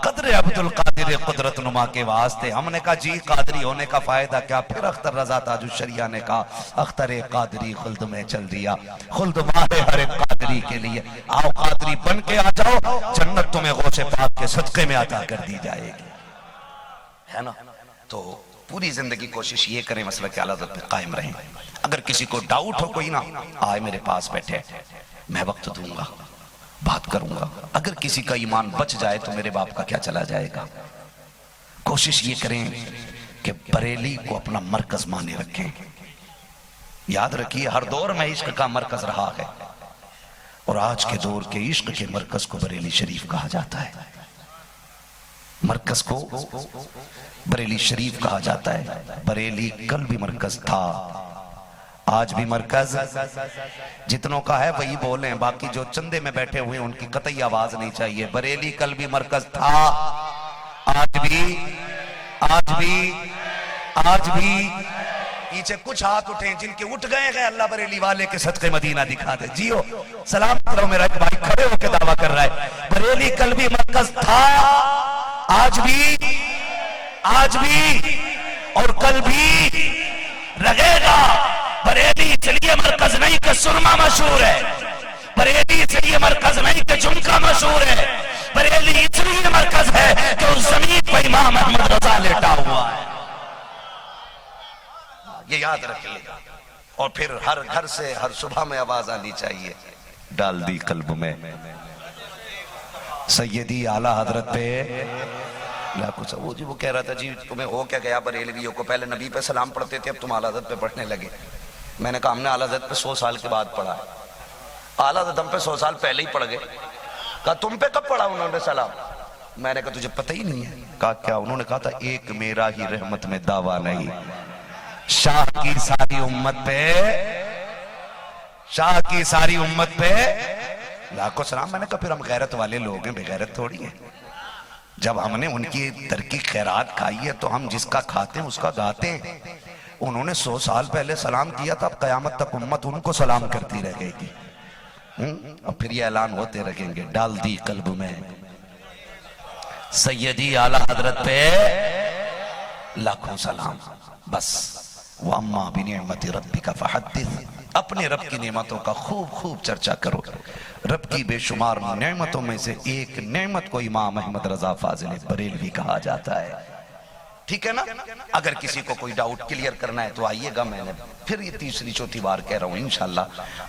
B: قدر عبدالقادر قدرت نما کے واسطے۔ ہم نے کہا جی قادری ہونے کا فائدہ کیا؟ پھر اختر رضا تاج الشریعہ نے کہا اختر قادری خلد میں چل دیا، خلد ماہ ہر ایک قادری کے لیے۔ آؤ قادری بن کے آ جاؤ، جنت تمہیں غوث پاک کے صدقے میں عطا کر دی جائے گی۔ ہے نا. تو پوری زندگی کوشش یہ کریں مسلک اعلیٰ حضرت پہ قائم رہیں. اگر کسی کو ڈاؤٹ ہو کوئی نا آئے میرے پاس بیٹھے, میں وقت دوں گا, بات کروں گا. اگر کسی کا ایمان بچ جائے تو میرے باپ کا کیا چلا جائے گا. کوشش یہ کریں کہ بریلی کو اپنا مرکز مانے رکھیں. یاد رکھیے ہر دور میں عشق کا مرکز رہا ہے, اور آج کے دور کے عشق کے مرکز کو بریلی شریف کہا جاتا ہے. مرکز کو بریلی شریف کہا جاتا ہے. بریلی کل بھی مرکز تھا, آج بھی مرکز. جتنوں کا ہے وہی بولیں, باقی جو چندے میں بیٹھے ہوئے ان کی قطعی آواز نہیں چاہیے. بریلی کل بھی مرکز تھا, آج بھی. پیچھے کچھ ہاتھ اٹھیں جن کے اٹھ گئے ہیں, اللہ بریلی والے کے صدقے مدینہ دکھا دے. جیو سلام کرو, میرا ایک بھائی کھڑے ہو کے دعویٰ کر رہا ہے بریلی کل بھی مرکز تھا, آج بھی اور کل بھی رہے گا. بریلی اس لیے مرکز نہیں کہ سرما مشہور ہے, بریلی اس لیے مرکز نہیں کہ جھمکا مشہور ہے, بریلی اس لیے مرکز ہے کہ اس زمین پر امام احمد رضا لیٹا ہوا ہے. یہ یاد رکھ لے. اور پھر ہر گھر سے ہر صبح میں آواز آنی چاہیے, ڈال دی قلب میں سیدی اعلیٰ حضرت پہ. وہ کہہ رہا تھا جی تمہیں ہو کیا گیا بریلویوں کو, پہلے نبی پہ سلام پڑھتے تھے اب تم اعلیٰ حضرت پہ پڑھنے لگے. میں نے کہا ہم نے اعلیٰ حضرت پہ 100 سال کے بعد پڑھا ہے. اعلیٰ حضرت ہم پہ 100 سال پہلے ہی پڑھ گئے. کہا تم پہ کب پڑھا انہوں نے سلام؟ میں نے کہا تجھے پتہ ہی نہیں ہے. کہا کیا؟ انہوں نے کہا تھا ایک میرا ہی رحمت میں دعویٰ نہیں, شاہ کی ساری امت پہ لاکھوں سلام. میں نے کہا پھر ہم غیرت والے لوگ ہیں, بے غیرت تھوڑی ہیں. جب ہم نے ان کی ترکی خیرات کھائی ہے تو ہم جس کا کھاتے ہیں اس کا گاتے ہیں. انہوں نے 100 سال پہلے سلام کیا تھا, اب قیامت تک امت ان کو سلام کرتی رہ گئی تھی. اور پھر یہ اعلان ہوتے رہیں گے, ڈال دی قلب میں سیدی اعلیٰ حضرت پہ لاکھوں سلام. بس وَأَمَّا بِنِعْمَةِ رَبِّكَ فَحَدِّثْ, اپنے رب کی نعمتوں کا خوب چرچا کرو. رب کی بے شمار نعمتوں میں سے ایک نعمت کو امام احمد رضا فاضل بریلوی کہا جاتا ہے. ٹھیک ہے نا؟ اگر کسی کو کوئی ڈاؤٹ کلیئر کرنا ہے تو آئیے گا, میں نے پھر یہ تیسری چوتھی بار کہہ رہا ہوں, انشاءاللہ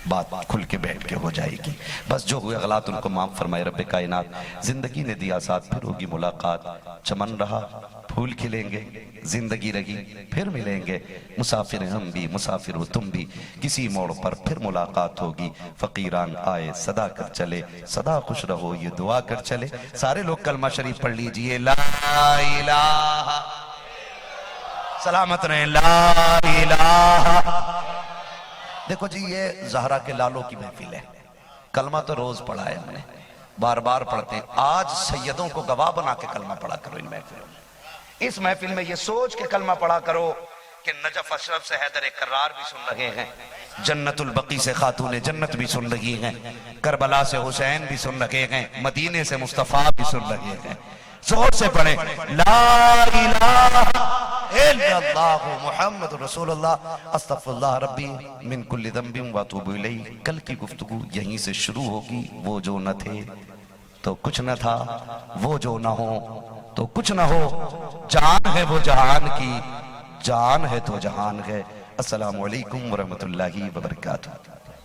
B: بات کھل کے بیٹھ کے ہو جائے گی. بس جو ہوئے غلط ان کو معاف فرمائے رب کائنات. زندگی نے دیا ساتھ, پھر ہوگی ملاقات. چمن رہا پھول کھلیں گے, زندگی رہی پھر ملیں گے. مسافر ہم بھی, مسافر ہو تم بھی, کسی موڑ پر پھر ملاقات ہوگی. فقیران آئے صدا کر چلے, صدا خوش رہو یہ دعا کر چلے. سارے لوگ کلمہ شریف پڑھ لیجئے, لا الہ, سلامت رہیں, لا الہ. دیکھو جی یہ زہرا کے لالوں کی محفل ہے. کلمہ تو روز پڑھا ہے ہم نے, بار بار پڑھتے ہیں. آج سیدوں کو گواہ بنا کے کلمہ پڑھا کرو ان محفلوں میں. اس محفل میں یہ سوچ کے کلمہ پڑھا کرو کہ نجف اشرف سے حیدر کرار بھی سن رہے ہیں, جنت البقی سے خاتون جنت بھی سن رہی ہیں, کربلا سے حسین بھی سن رہے ہیں, مدینے سے مصطفیٰ بھی سن رہے ہیں. زور سے پڑھیں, لا الہ الا اللہ محمد رسول اللہ, استغفر اللہ ربی من کل ذنب واتوب الیہ. کل کی گفتگو یہیں سے شروع ہوگی. وہ جو نہ تھے تو کچھ نہ تھا, وہ جو نہ ہو تو کچھ نہ ہو. جان ہے وہ جہان کی, جان ہے تو جہان ہے. السلام علیکم ورحمۃ اللہ وبرکاتہ.